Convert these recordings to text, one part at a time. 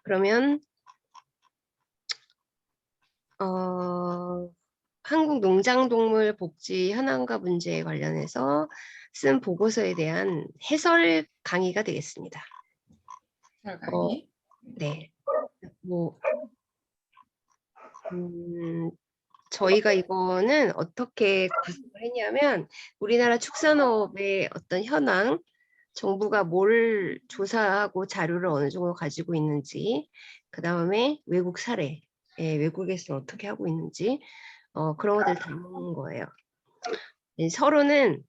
그러면 한국 농장동물 복지 현황과 문제에 관련해서 쓴 보고서에 대한 해설 강의가 되겠습니다. 해설 강의? 네. 저희가 이거는 어떻게 구성을 했냐면 우리나라 축산업의 어떤 현황, 정부가 뭘 조사하고 자료를 어느 정도 가지고 있는지, 그 다음에 외국 사례, 외국에서 어떻게 하고 있는지, 그런 것들 담는 거예요. 서론은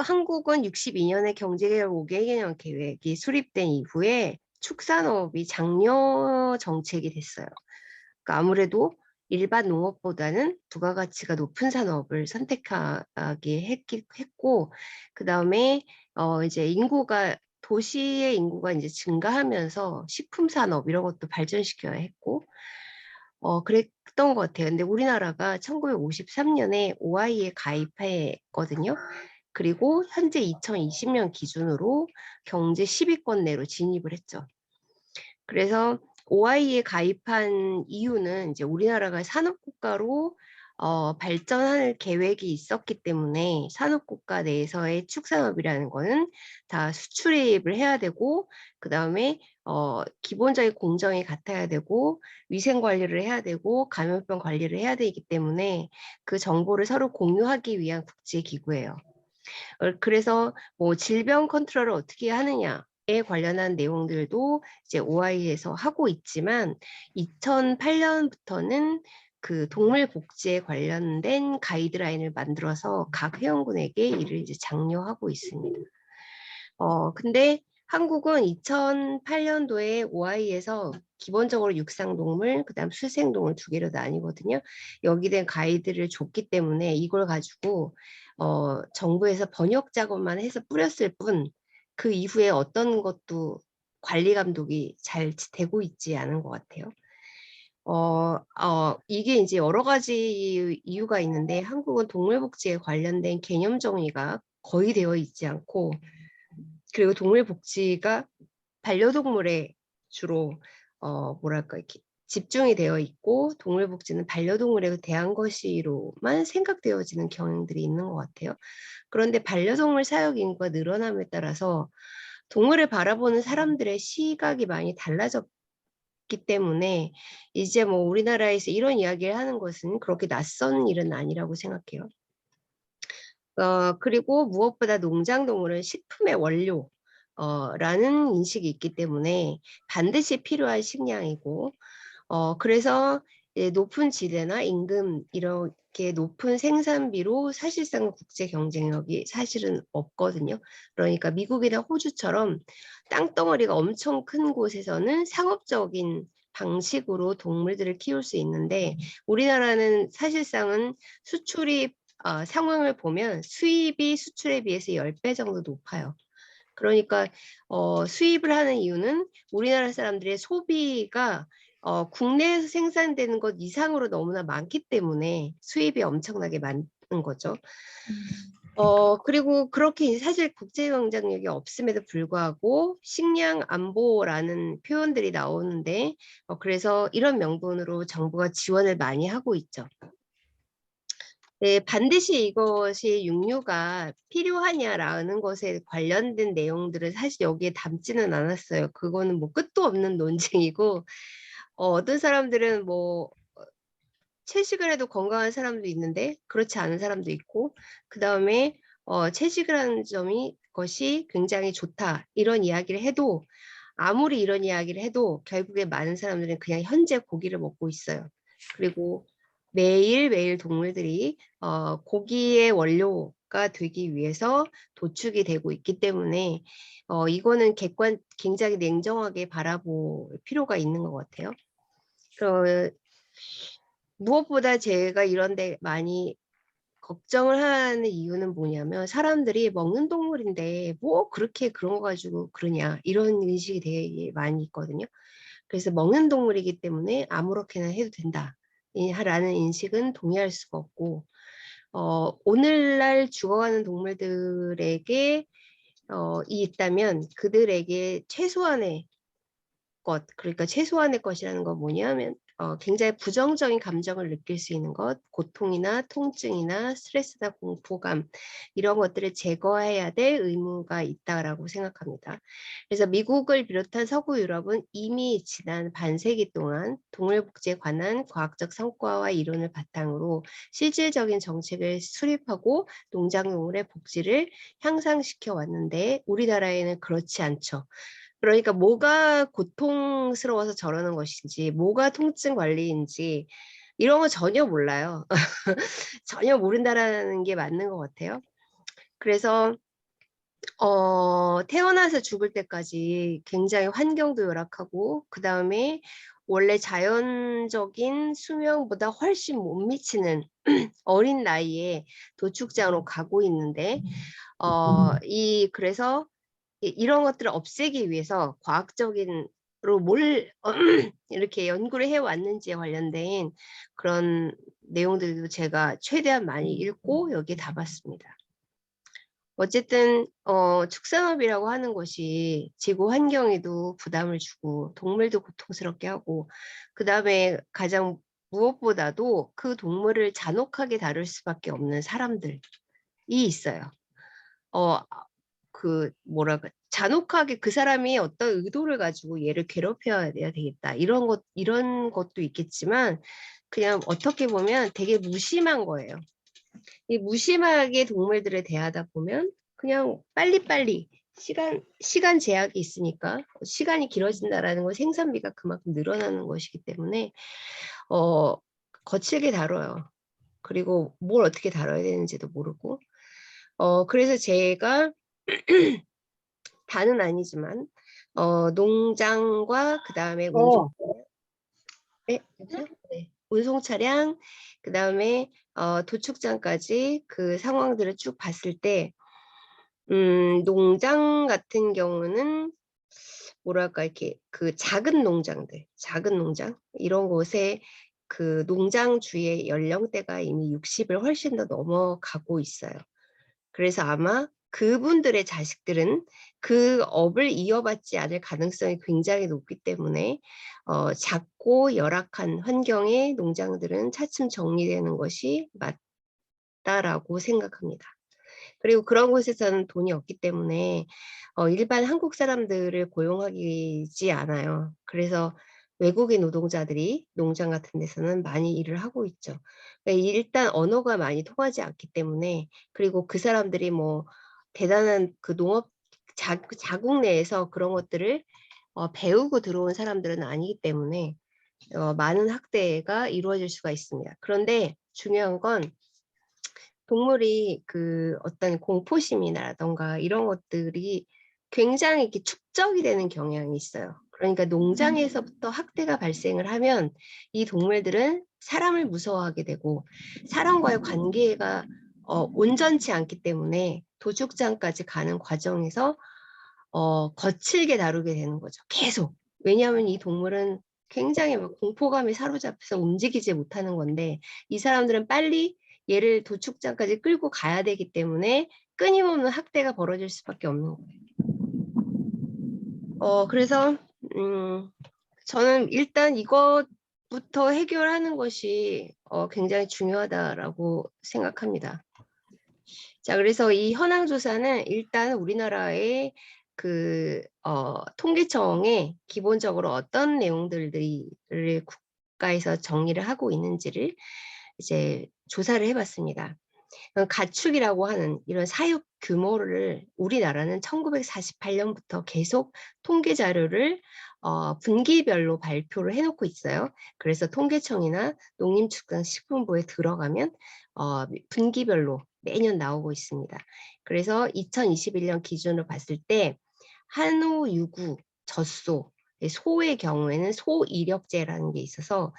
한국은 62년에 경제개발 5개년 계획이 수립된 이후에 축산업이 장려 정책이 됐어요. 그러니까 아무래도 일반 농업보다는 부가가치가 높은 산업을 선택하게 했고, 그 다음에 이제 도시의 인구가 이제 증가하면서 식품 산업 이런 것도 발전시켜야 했고, 그랬던 것 같아요. 근데 우리나라가 1953년에 OIE에 가입했거든요. 그리고 현재 2020년 기준으로 경제 10위권 내로 진입을 했죠. 그래서 OIE에 가입한 이유는 이제 우리나라가 산업국가로 발전할 계획이 있었기 때문에 산업국가 내에서의 축산업이라는 거는 다 수출입을 해야 되고, 그 다음에 기본적인 공정이 같아야 되고, 위생 관리를 해야 되고, 감염병 관리를 해야 되기 때문에 그 정보를 서로 공유하기 위한 국제기구예요. 그래서 뭐 질병 컨트롤을 어떻게 하느냐에 관련한 내용들도 이제 OI에서 하고 있지만 2008년부터는 그 동물 복지에 관련된 가이드라인을 만들어서 각 회원군에게 이를 이제 장려하고 있습니다. 근데 한국은 2008년도에 OI에서 기본적으로 육상동물, 그다음 수생동물 두 개로 나뉘거든요. 여기 된 가이드를 줬기 때문에 이걸 가지고 정부에서 번역 작업만 해서 뿌렸을 뿐 그 이후에 어떤 것도 관리 감독이 잘 되고 있지 않은 것 같아요. 이게 이제 여러 가지 이유가 있는데 한국은 동물복지에 관련된 개념 정의가 거의 되어 있지 않고, 그리고 동물복지가 반려동물에 주로 뭐랄까 이렇게 집중이 되어 있고, 동물복지는 반려동물에 대한 것이로만 생각되어지는 경향들이 있는 것 같아요. 그런데 반려동물 사육 인구가 늘어남에 따라서 동물을 바라보는 사람들의 시각이 많이 달라졌기 때문에 이제 뭐 우리나라에서 이런 이야기를 하는 것은 그렇게 낯선 일은 아니라고 생각해요. 그리고 무엇보다 농장동물은 식품의 원료, 라는 인식이 있기 때문에 반드시 필요한 식량이고, 그래서 높은 지대나 임금, 이렇게 높은 생산비로 사실상 국제 경쟁력이 사실은 없거든요. 그러니까 미국이나 호주처럼 땅덩어리가 엄청 큰 곳에서는 상업적인 방식으로 동물들을 키울 수 있는데, 우리나라는 사실상은 수출이 상황을 보면 수입이 수출에 비해서 10배 정도 높아요. 그러니까 수입을 하는 이유는 우리나라 사람들의 소비가 국내에서 생산되는 것 이상으로 너무나 많기 때문에 수입이 엄청나게 많은 거죠. 그리고 그렇게 사실 국제 경쟁력이 없음에도 불구하고 식량 안보라는 표현들이 나오는데, 그래서 이런 명분으로 정부가 지원을 많이 하고 있죠. 네, 반드시 이것이 육류가 필요하냐라는 것에 관련된 내용들은 사실 여기에 담지는 않았어요. 그거는 뭐 끝도 없는 논쟁이고, 어떤 사람들은 뭐 채식을 해도 건강한 사람도 있는데 그렇지 않은 사람도 있고, 그 다음에 채식을 하는 것이 굉장히 좋다 이런 이야기를 해도, 아무리 이런 이야기를 해도 결국에 많은 사람들은 그냥 현재 고기를 먹고 있어요. 그리고 매일매일 동물들이 고기의 원료가 되기 위해서 도축이 되고 있기 때문에 이거는 굉장히 냉정하게 바라볼 필요가 있는 것 같아요. 무엇보다 제가 이런데 많이 걱정을 하는 이유는 뭐냐면, 사람들이 먹는 동물인데 뭐 그렇게 그런 거 가지고 그러냐 이런 인식이 되게 많이 있거든요. 그래서 먹는 동물이기 때문에 아무렇게나 해도 된다 라는 인식은 동의할 수가 없고, 오늘날 죽어가는 동물들에게 이 있다면 그들에게 최소한의 것, 그러니까 최소한의 것이라는 건 뭐냐면 굉장히 부정적인 감정을 느낄 수 있는 것, 고통이나 통증이나 스트레스나 공포감 이런 것들을 제거해야 될 의무가 있다라고 생각합니다. 그래서 미국을 비롯한 서구 유럽은 이미 지난 반세기 동안 동물 복지에 관한 과학적 성과와 이론을 바탕으로 실질적인 정책을 수립하고 농작동물의 복지를 향상시켜 왔는데 우리나라에는 그렇지 않죠. 그러니까 뭐가 고통스러워서 저러는 것인지, 뭐가 통증 관리인지 이런 거 전혀 몰라요. 전혀 모른다라는 게 맞는 것 같아요. 그래서 태어나서 죽을 때까지 굉장히 환경도 열악하고 그 다음에 원래 자연적인 수명보다 훨씬 못 미치는 어린 나이에 도축장으로 가고 있는데 그래서 이런 것들을 없애기 위해서 과학적인로 뭘 이렇게 연구를 해왔는지에 관련된 그런 내용들도 제가 최대한 많이 읽고 여기에 담았습니다. 어쨌든 축산업이라고 하는 것이 지구 환경에도 부담을 주고 동물도 고통스럽게 하고 그 다음에 가장 무엇보다도 그 동물을 잔혹하게 다룰 수밖에 없는 사람들이 있어요. 어, 뭐랄까 잔혹하게 그 사람이 어떤 의도를 가지고 얘를 괴롭혀야 되겠다 이런 것도 있겠지만 그냥 어떻게 보면 되게 무심한 거예요. 이 무심하게 동물들을 대하다 보면 그냥 빨리빨리 시간 제약이 있으니까 시간이 길어진다라는 건 생산비가 그만큼 늘어나는 것이기 때문에 거칠게 다뤄요. 그리고 뭘 어떻게 다뤄야 되는지도 모르고 그래서 제가 다는 아니지만 농장과 그 다음에 운송 차량 그 다음에 도축장까지 그 상황들을 쭉 봤을 때 농장 같은 경우는 뭐랄까 이렇게 그 작은 농장 이런 곳에 그 농장 주의 연령대가 이미 60을 훨씬 더 넘어가고 있어요. 그래서 아마 그분들의 자식들은 그 업을 이어받지 않을 가능성이 굉장히 높기 때문에 작고 열악한 환경의 농장들은 차츰 정리되는 것이 맞다라고 생각합니다. 그리고 그런 곳에서는 돈이 없기 때문에 일반 한국 사람들을 고용하지 않아요. 그래서 외국인 노동자들이 농장 같은 데서는 많이 일을 하고 있죠. 그러니까 일단 언어가 많이 통하지 않기 때문에 그리고 그 사람들이 뭐 대단한 그 농업 자국 내에서 그런 것들을 배우고 들어온 사람들은 아니기 때문에 많은 학대가 이루어질 수가 있습니다. 그런데 중요한 건 동물이 그 어떤 공포심이라던가 이런 것들이 굉장히 이렇게 축적이 되는 경향이 있어요. 그러니까 농장에서부터 학대가 발생을 하면 이 동물들은 사람을 무서워하게 되고 사람과의 관계가 온전치 않기 때문에 도축장까지 가는 과정에서 거칠게 다루게 되는 거죠. 계속. 왜냐하면 이 동물은 굉장히 막 공포감에 사로잡혀서 움직이지 못하는 건데 이 사람들은 빨리 얘를 도축장까지 끌고 가야 되기 때문에 끊임없는 학대가 벌어질 수밖에 없는 거예요. 그래서 저는 일단 이것부터 해결하는 것이 굉장히 중요하다라고 생각합니다. 자, 그래서 이 현황조사는 일단 우리나라의 통계청에 기본적으로 어떤 내용들을 국가에서 정리를 하고 있는지를 이제 조사를 해봤습니다. 가축이라고 하는 이런 사육 규모를 우리나라는 1948년부터 계속 통계 자료를 분기별로 발표를 해놓고 있어요. 그래서 통계청이나 농림축산식품부에 들어가면 분기별로 매년 나오고 있습니다. 그래서 2021년 기준으로 봤을 때 한우, 유구, 젖소, 소의 경우에는 소이력제라는 게 있어서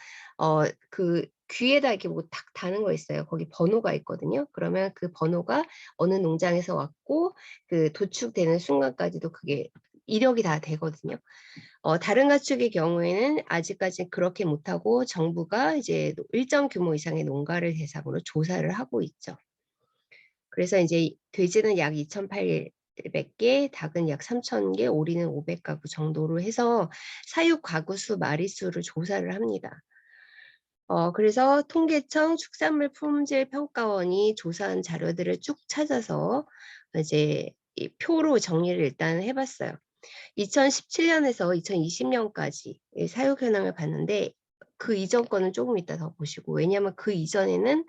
그 귀에다 이렇게 뭐 딱 다는 거 있어요. 거기 번호가 있거든요. 그러면 그 번호가 어느 농장에서 왔고 그 도축되는 순간까지도 그게 이력이 다 되거든요. 다른 가축의 경우에는 아직까지 그렇게 못하고 정부가 이제 일정 규모 이상의 농가를 대상으로 조사를 하고 있죠. 그래서 이제 돼지는 약 몇 개, 닭은 약 3,000개, 오리는 500가구 정도로 해서 사육 가구 수, 마리수를 조사를 합니다. 그래서 통계청 축산물품질평가원이 조사한 자료들을 쭉 찾아서 이제 이 표로 정리를 일단 해봤어요. 2017년에서 2020년까지 사육 현황을 봤는데 그 이전 거는 조금 이따 더 보시고, 왜냐하면 그 이전에는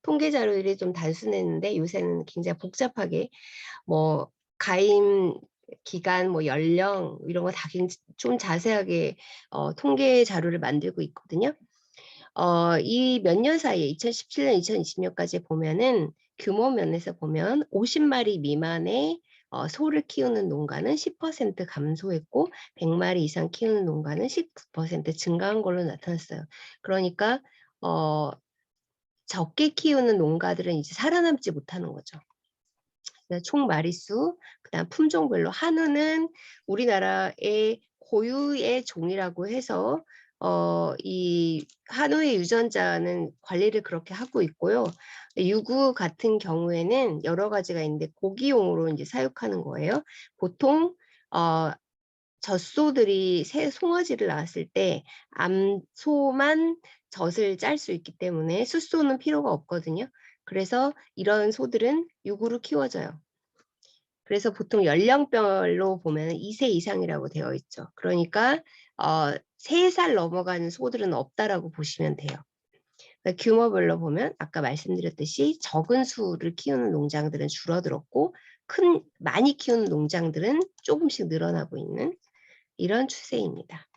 통계 자료들이 좀 단순했는데 요새는 굉장히 복잡하게 뭐 가임 기간, 뭐 연령 이런 거 다 좀 자세하게 통계 자료를 만들고 있거든요. 이 몇 년 사이에 2017년, 2020년까지 보면은 규모 면에서 보면 50마리 미만의 소를 키우는 농가는 10% 감소했고 100마리 이상 키우는 농가는 19% 증가한 걸로 나타났어요. 그러니까 적게 키우는 농가들은 이제 살아남지 못하는 거죠. 총 마리수, 그다음 품종별로 한우는 우리나라의 고유의 종이라고 해서 이 한우의 유전자는 관리를 그렇게 하고 있고요. 유구 같은 경우에는 여러 가지가 있는데 고기용으로 이제 사육하는 거예요. 보통 젖소들이 새 송아지를 낳았을 때 암소만 젖을 짤 수 있기 때문에 숫소는 필요가 없거든요. 그래서 이런 소들은 유구로 키워져요. 그래서 보통 연령별로 보면 2세 이상이라고 되어 있죠. 그러니까 3살 넘어가는 소들은 없다라고 보시면 돼요. 그러니까 규모별로 보면 아까 말씀드렸듯이 적은 수를 키우는 농장들은 줄어들었고 많이 키우는 농장들은 조금씩 늘어나고 있는 이런 추세입니다.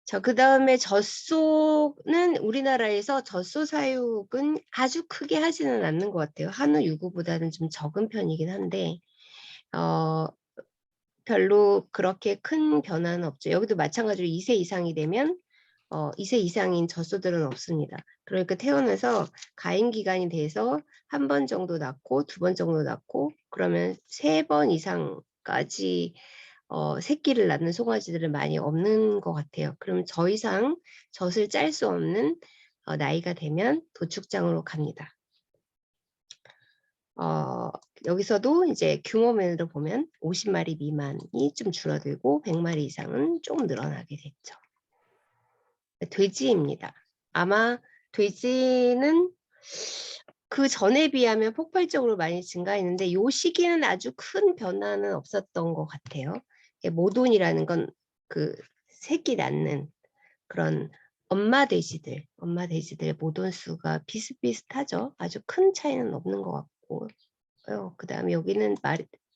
자, 그 다음에 젖소는 우리나라에서 젖소 사육은 아주 크게 하지는 않는 것 같아요. 한우 유구보다는 좀 적은 편이긴 한데 별로 그렇게 큰 변화는 없죠. 여기도 마찬가지로 2세 이상이 되면 2세 이상인 젖소들은 없습니다. 그러니까 태어나서 가임 기간이 돼서 한 번 정도 낳고 2번 정도 낳고 그러면 3번 이상까지 새끼를 낳는 송아지들은 많이 없는 것 같아요. 그럼 더 이상 젖을 짤 수 없는 나이가 되면 도축장으로 갑니다. 여기서도 이제 규모면으로 보면 50마리 미만이 좀 줄어들고 100마리 이상은 조금 늘어나게 됐죠. 돼지입니다. 아마 돼지는 그 전에 비하면 폭발적으로 많이 증가했는데 이 시기는 아주 큰 변화는 없었던 것 같아요. 모돈이라는 건 그 새끼 낳는 그런 엄마 돼지들 모돈 수가 비슷비슷하죠. 아주 큰 차이는 없는 것 같고 그 다음에 여기는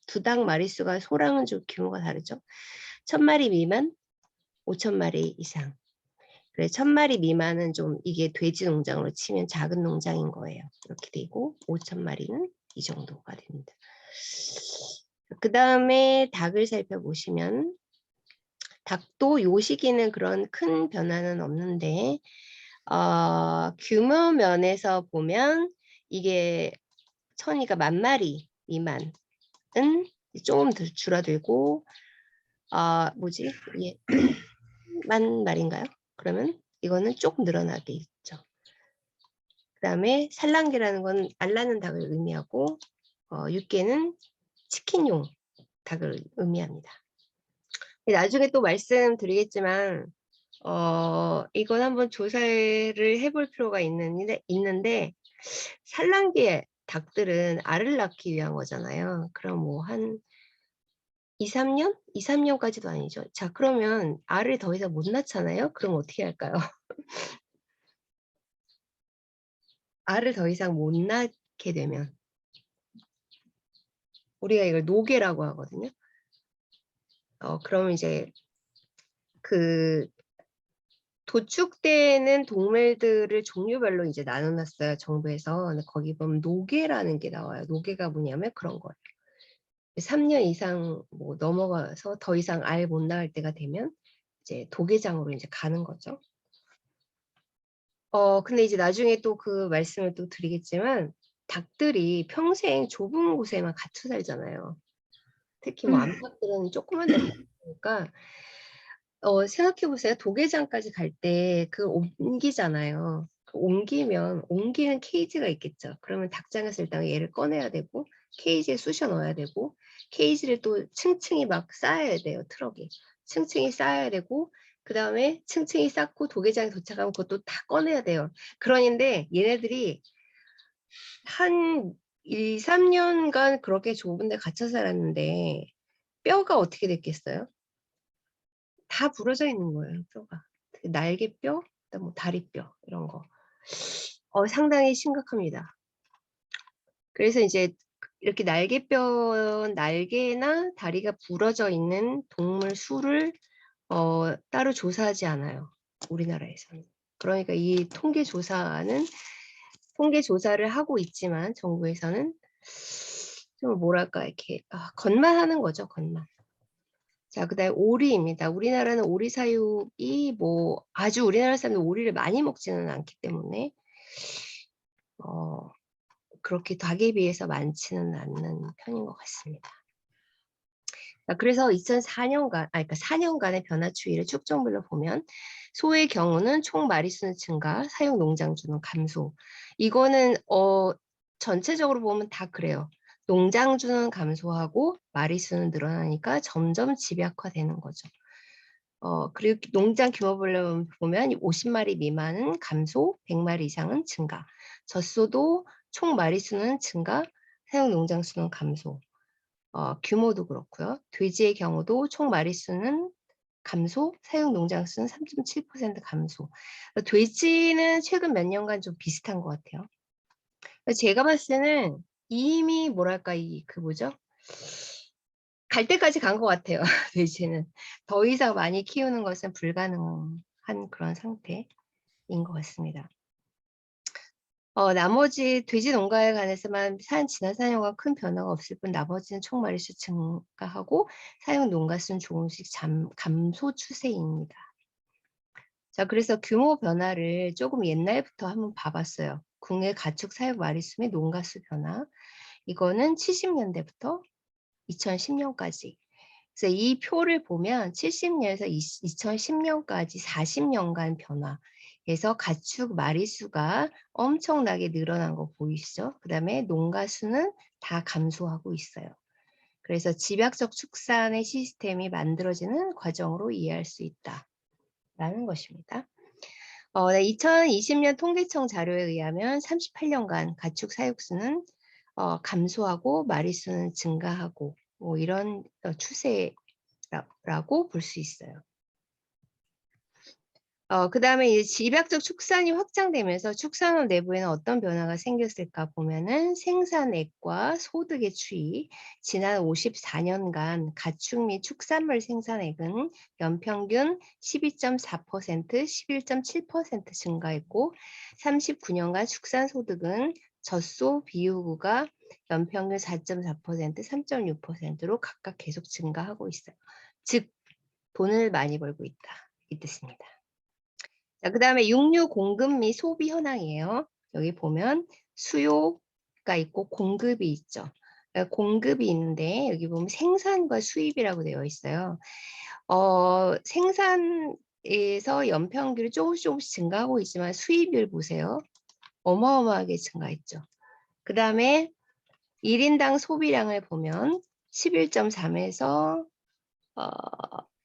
두당 마리수가 소랑은 좀 규모가 다르죠. 1,000마리 미만, 5,000마리 이상. 그래 1,000마리 미만은 좀 이게 돼지 농장으로 치면 작은 농장인 거예요. 이렇게 되고 5,000마리는 이 정도가 됩니다. 그 다음에 닭을 살펴보시면 닭도 요 시기는 그런 큰 변화는 없는데 규모 면에서 보면 이게 천이가 10,000마리 미만은 조금 더 줄어들고 뭐지? 이게 10,000마리인가요? 그러면 이거는 조금 늘어나게 있죠. 그 다음에 산란계라는 건 알 낳는 닭을 의미하고 육계는 치킨용 닭을 의미합니다. 나중에 또 말씀드리겠지만 이건 한번 조사를 해볼 필요가 있는데 산란계 닭들은 알을 낳기 위한 거잖아요. 그럼 뭐 한 2, 3년? 2, 3년까지도 아니죠. 자, 그러면 알을 더 이상 못 낳잖아요. 그럼 어떻게 할까요? 알을 더 이상 못 낳게 되면 우리가 이걸 노계라고 하거든요. 그러면 이제 그 도축되는 동물들을 종류별로 이제 나눠놨어요. 정부에서. 근데 거기 보면 노계라는 게 나와요. 노계가 뭐냐면 그런 거예요. 3년 이상 뭐 넘어가서 더 이상 알 못 낳을 때가 되면 이제 도계장으로 이제 가는 거죠. 근데 이제 나중에 또 그 말씀을 또 드리겠지만 닭들이 평생 좁은 곳에만 갇혀 살잖아요. 특히 뭐 암탉들은 조그만 데 사니까 생각해 보세요. 도계장까지 갈 때 그 옮기잖아요. 옮기면 옮기는 케이지가 있겠죠. 그러면 닭장에서 일단 얘를 꺼내야 되고 케이지에 쑤셔 넣어야 되고 케이지를 또 층층이 막 쌓아야 돼요. 트럭에. 층층이 쌓아야 되고 그다음에 층층이 쌓고 도계장에 도착하면 그것도 다 꺼내야 돼요. 그런데 얘네들이 한 2, 3년간 그렇게 좁은 데 갇혀 살았는데 뼈가 어떻게 됐겠어요? 다 부러져 있는 거예요, 뼈가. 날개뼈, 그다음 뭐 다리뼈 이런 거. 상당히 심각합니다. 그래서 이제 이렇게 날개나 다리가 부러져 있는 동물 수를 따로 조사하지 않아요. 우리나라에서는. 그러니까 이 통계 조사를 하고 있지만 정부에서는 좀 뭐랄까 이렇게 겉만 하는 거죠, 겉만. 자, 그다음에 오리입니다. 우리나라는 오리 사육이 뭐 아주 우리나라 사람들 오리를 많이 먹지는 않기 때문에 그렇게 닭에 비해서 많지는 않는 편인 것 같습니다. 자, 그래서 2004년간, 그러니까 4년간의 변화 추이를 축적물로 보면 소의 경우는 총 마리수는 증가, 사육 농장주는 감소. 이거는 전체적으로 보면 다 그래요. 농장주는 감소하고 마리수는 늘어나니까 점점 집약화되는 거죠. 그리고 농장 규모별로 보면 50마리 미만은 감소, 100마리 이상은 증가. 젖소도 총 마리수는 증가, 사육 농장 수는 감소. 규모도 그렇고요. 돼지의 경우도 총 마리수는 감소, 사육 농장 수는 3.7% 감소. 돼지는 최근 몇 년간 좀 비슷한 것 같아요. 제가 봤을 때는 이미 뭐랄까 뭐죠? 갈 때까지 간 것 같아요. 돼지는 더 이상 많이 키우는 것은 불가능한 그런 상태인 것 같습니다. 나머지 돼지 농가에 관해서만 지난 4년간 큰 변화가 없을 뿐 나머지는 총 마리수 증가하고 사육 농가 수는 조금씩 감소 추세입니다. 자, 그래서 규모 변화를 조금 옛날부터 한번 봐봤어요. 국내 가축 사육 마리수 및 농가 수 변화. 이거는 70년대부터 2010년까지. 그래서 이 표를 보면 70년에서 2010년까지 40년간 변화에서 가축 마리수가 엄청나게 늘어난 거 보이시죠? 그 다음에 농가 수는 다 감소하고 있어요. 그래서 집약적 축산의 시스템이 만들어지는 과정으로 이해할 수 있다라는 것입니다. 2020년 통계청 자료에 의하면 38년간 가축 사육수는 감소하고 마리수는 증가하고 뭐 이런 추세라고 볼 수 있어요. 그 다음에 이제 집약적 축산이 확장되면서 축산업 내부에는 어떤 변화가 생겼을까 보면은 생산액과 소득의 추이, 지난 54년간 가축 및 축산물 생산액은 연평균 12.4%, 11.7% 증가했고 39년간 축산소득은 젖소, 비유구가 연평균 4.4%, 3.6%로 각각 계속 증가하고 있어요. 즉, 돈을 많이 벌고 있다. 이 뜻입니다. 자, 그 다음에 육류 공급 및 소비 현황이에요. 여기 보면 수요가 있고 공급이 있죠. 공급이 있는데 여기 보면 생산과 수입이라고 되어 있어요. 생산에서 연평균이 조금씩 증가하고 있지만 수입을 보세요. 어마어마하게 증가했죠. 그 다음에 1인당 소비량을 보면 11.3에서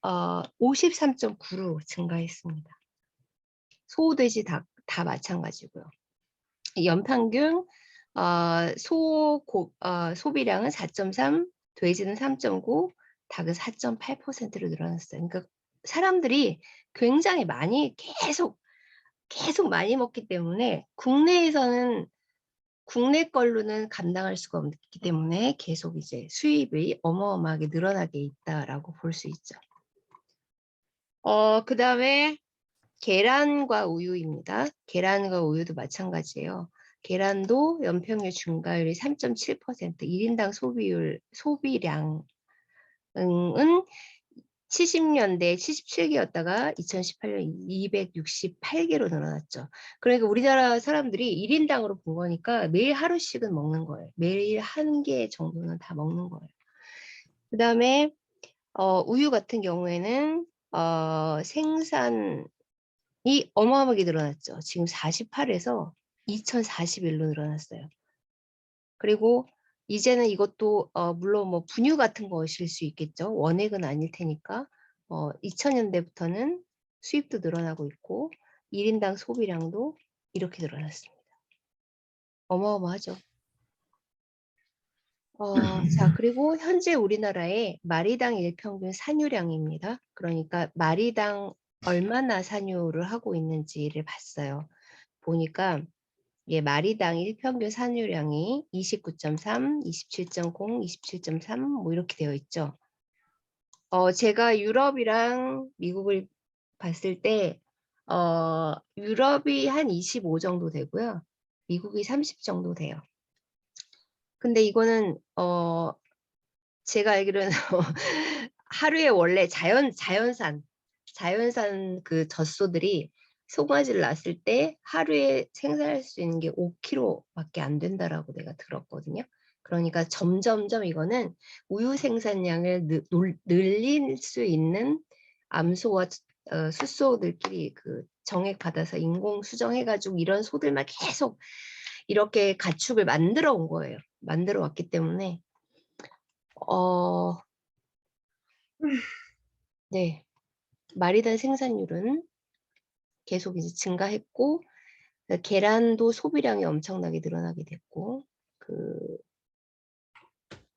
53.9로 증가했습니다. 소, 돼지 다 마찬가지고요. 연평균 소비량은 4.3, 돼지는 3.9, 닭은 4.8%로 늘어났어요. 그러니까 사람들이 굉장히 많이 계속 많이 먹기 때문에 국내 걸로는 감당할 수가 없기 때문에 계속 이제 수입이 어마어마하게 늘어나게 있다라고 볼 수 있죠. 그 다음에 계란과 우유입니다. 계란과 우유도 마찬가지예요. 계란도 연평균 증가율이 3.7%, 1인당 소비량은 70년대 77개였다가 2018년 268개로 늘어났죠. 그러니까 우리나라 사람들이 1인당으로 본 거니까 매일 하루씩은 먹는 거예요. 매일 한 개 정도는 다 먹는 거예요. 그 다음에 우유 같은 경우에는 생산이 어마어마하게 늘어났죠. 지금 48에서 2041로 늘어났어요. 그리고 이제는 이것도 물론 뭐 분유 같은 것일 수 있겠죠. 원액은 아닐 테니까. 2000년대부터는 수입도 늘어나고 있고 1인당 소비량도 이렇게 늘어났습니다. 어마어마하죠. 자, 그리고 현재 우리나라의 마리당 일평균 산유량입니다. 그러니까 마리당 얼마나 산유를 하고 있는지를 봤어요. 보니까 마리당 일평균 산유량이 29.3, 27.0, 27.3 뭐 이렇게 되어 있죠. 제가 유럽이랑 미국을 봤을 때 유럽이 한 25 정도 되고요. 미국이 30 정도 돼요. 근데 이거는 제가 알기로는 하루에 원래 자연산 그 젖소들이 송아지를 낳았을 때 하루에 생산할 수 있는 게 5kg밖에 안 된다라고 내가 들었거든요. 그러니까 점점점 이거는 우유 생산량을 늘릴 수 있는 암소와 숫소들끼리 그 정액 받아서 인공 수정해가지고 이런 소들만 계속 이렇게 가축을 만들어 온 거예요. 만들어 왔기 때문에 네, 마리단 생산율은 계속 이제 증가했고 계란도 소비량이 엄청나게 늘어나게 됐고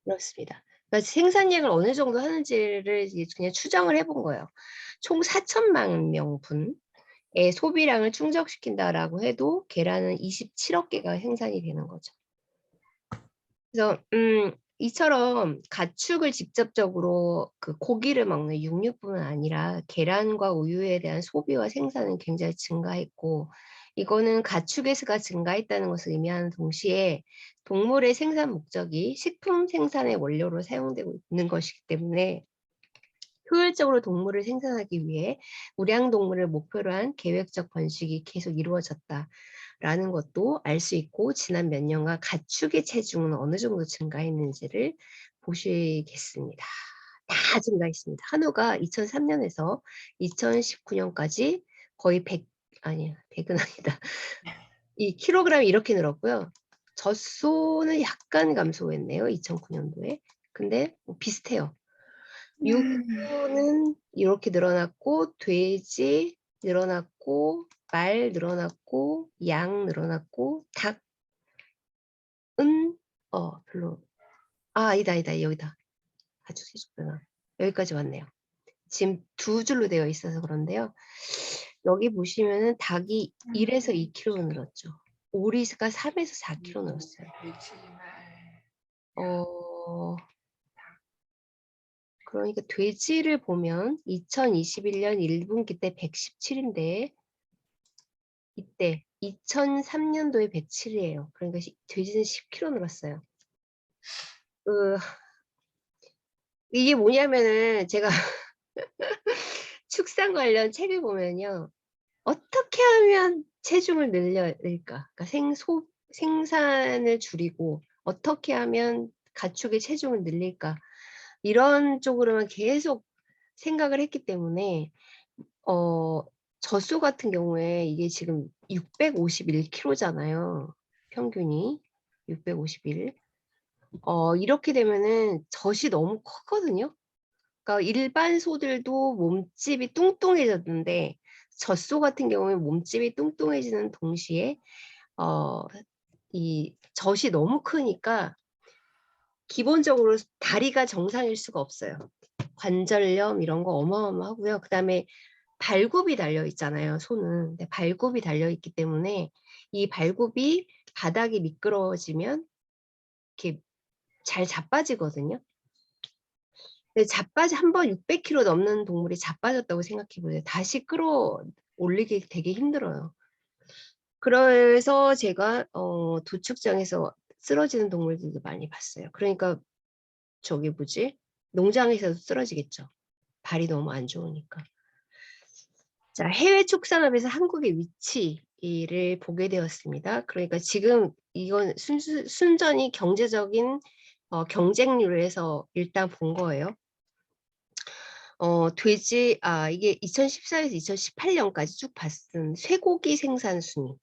그렇습니다. 그러니까 생산량을 어느 정도 하는지를 이제 그냥 추정을 해본 거예요. 총 4천만 명분의 소비량을 충족시킨다라고 해도 계란은 27억 개가 생산이 되는 거죠. 그래서 이처럼 가축을 직접적으로 그 고기를 먹는 육류뿐만 아니라 계란과 우유에 대한 소비와 생산은 굉장히 증가했고 이거는 가축의 수가 증가했다는 것을 의미하는 동시에 동물의 생산 목적이 식품 생산의 원료로 사용되고 있는 것이기 때문에 효율적으로 동물을 생산하기 위해 우량동물을 목표로 한 계획적 번식이 계속 이루어졌다라는 것도 알 수 있고 지난 몇 년간 가축의 체중은 어느 정도 증가했는지를 보시겠습니다. 다 증가했습니다. 한우가 2003년에서 2019년까지 거의 100은 아니다. 이 킬로그램이 이렇게 늘었고요. 젖소는 약간 감소했네요. 2009년도에. 근데 비슷해요. 육류는 이렇게 늘어났고 돼지 늘어났고 말 늘어났고 양 늘어났고 닭은 별로 아니다 여기다 아주 세졌구나 여기까지 왔네요. 지금 두 줄로 되어 있어서 그런데요. 여기 보시면은 닭이 1에서 2kg 늘었죠. 오리가 3에서 4kg 늘었어요. 돼지, 말, 그러니까 돼지를 보면 2021년 1분기 때 117인데 이때 2003년도에 107이에요. 그러니까 돼지는 10kg 늘었어요. 이게 뭐냐면은 제가 축산 관련 책을 보면요. 어떻게 하면 체중을 늘릴까? 그러니까 생산을 줄이고 어떻게 하면 가축의 체중을 늘릴까? 이런 쪽으로만 계속 생각을 했기 때문에 젖소 같은 경우에 이게 지금 651kg잖아요. 평균이 651. 이렇게 되면은 젖이 너무 크거든요. 그러니까 일반 소들도 몸집이 뚱뚱해졌는데 젖소 같은 경우에 몸집이 뚱뚱해지는 동시에 이 젖이 너무 크니까 기본적으로 다리가 정상일 수가 없어요. 관절염 이런 거 어마어마하고요. 그다음에 발굽이 달려 있잖아요, 소는. 근데 발굽이 달려 있기 때문에 이 발굽이 바닥이 미끄러워지면 이렇게 잘 자빠지거든요. 근데 한번 600kg 넘는 동물이 자빠졌다고 생각해 보세요. 다시 끌어올리기 되게 힘들어요. 그래서 제가 도축장에서 쓰러지는 동물들도 많이 봤어요. 그러니까 저기 뭐지? 농장에서도 쓰러지겠죠. 발이 너무 안 좋으니까. 자, 해외 축산업에서 한국의 위치를 보게 되었습니다. 그러니까 지금 이건 순전히 경제적인 경쟁률을 해서 일단 본 거예요. 이게 2014에서 2018년까지 쭉 봤은 쇠고기 생산 순위.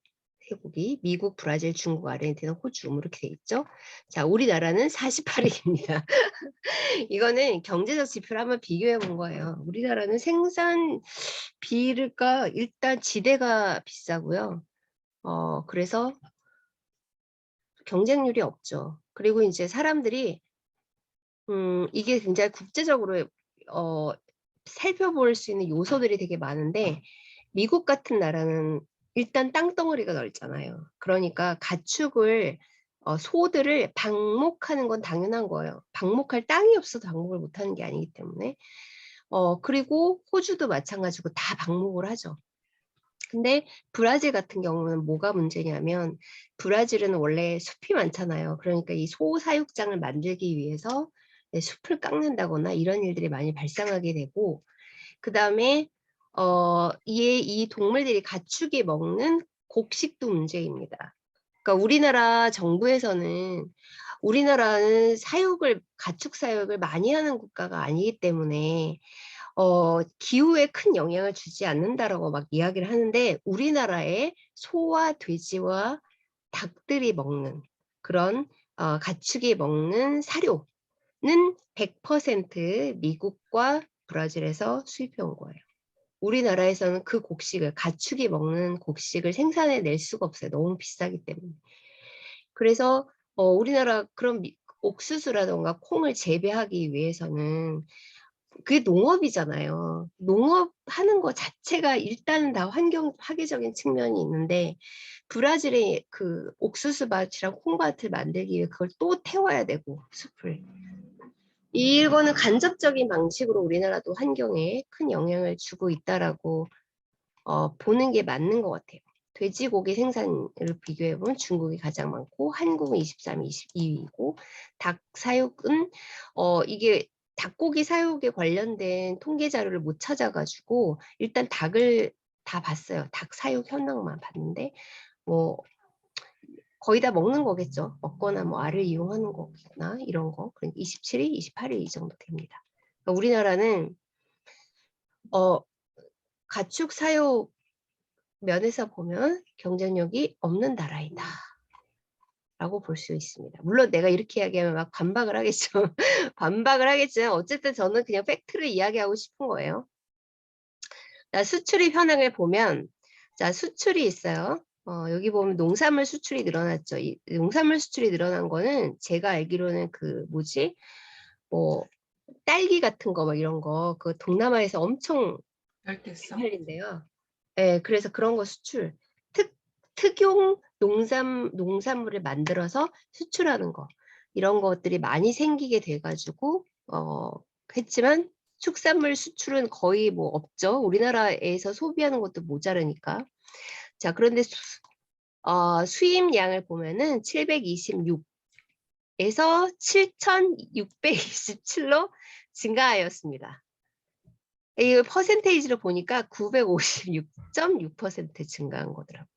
회국이 미국, 브라질, 중국, 아르헨티나, 호주 뭐 이렇게 돼 있죠. 자, 우리나라는 48위입니다. 이거는 경제적 지표를 한번 비교해 본 거예요. 우리나라는 생산 비가 일단 지대가 비싸고요. 그래서 경쟁률이 없죠. 그리고 이제 사람들이 이게 굉장히 국제적으로 살펴볼 수 있는 요소들이 되게 많은데 미국 같은 나라는 일단 땅덩어리가 넓잖아요. 그러니까 가축을 소들을 방목하는 건 당연한 거예요. 방목할 땅이 없어도 방목을 못하는 게 아니기 때문에. 그리고 호주도 마찬가지고 다 방목을 하죠. 근데 브라질 같은 경우는 뭐가 문제냐면 브라질은 원래 숲이 많잖아요. 그러니까 이 소 사육장을 만들기 위해서 숲을 깎는다거나 이런 일들이 많이 발생하게 되고 그다음에 이 동물들이 가축이 먹는 곡식도 문제입니다. 그러니까 우리나라 정부에서는 우리나라는 가축 사육을 많이 하는 국가가 아니기 때문에 기후에 큰 영향을 주지 않는다라고 막 이야기를 하는데 우리나라의 소와 돼지와 닭들이 먹는 그런 가축이 먹는 사료는 100% 미국과 브라질에서 수입해 온 거예요. 우리나라에서는 그 곡식을 가축이 먹는 곡식을 생산해낼 수가 없어요. 너무 비싸기 때문에. 그래서 우리나라 그런 옥수수라던가 콩을 재배하기 위해서는 그게 농업이잖아요. 농업하는 거 자체가 일단은 다 화기적인 측면이 있는데 브라질의 그 옥수수밭이랑 콩밭을 만들기 위해 그걸 또 태워야 되고 숲을. 이거는 간접적인 방식으로 우리나라도 환경에 큰 영향을 주고 있다라고 보는 게 맞는 것 같아요. 돼지고기 생산을 비교해보면 중국이 가장 많고 한국은 23위, 22위고 닭 사육은 이게 닭고기 사육에 관련된 통계 자료를 못 찾아가지고 일단 닭을 다 봤어요. 닭 사육 현황만 봤는데 뭐 거의 다 먹는 거겠죠. 먹거나 뭐 알을 이용하는 거나 이런 거. 그러니까 27위, 28위 이 정도 됩니다. 그러니까 우리나라는 가축 사육 면에서 보면 경쟁력이 없는 나라이다. 라고 볼 수 있습니다. 물론 내가 이렇게 이야기하면 막 반박을 하겠죠. 반박을 하겠지만 어쨌든 저는 그냥 팩트를 이야기하고 싶은 거예요. 자, 수출입 현황을 보면 자, 수출이 있어요. 여기 보면 농산물 수출이 늘어났죠. 이 농산물 수출이 늘어난 거는 제가 알기로는 그 뭐지? 뭐 딸기 같은 거 막 이런 거 그 동남아에서 엄청 열대성. 헷갈린데요. 예, 그래서 그런 거 수출. 특용 농산물을 만들어서 수출하는 거. 이런 것들이 많이 생기게 돼가지고, 했지만 축산물 수출은 거의 뭐 없죠. 우리나라에서 소비하는 것도 모자르니까. 자, 그런데 수입량을 보면은 726에서 7,627로 증가하였습니다. 이 퍼센테이지로 보니까 956.6% 증가한 거더라고요.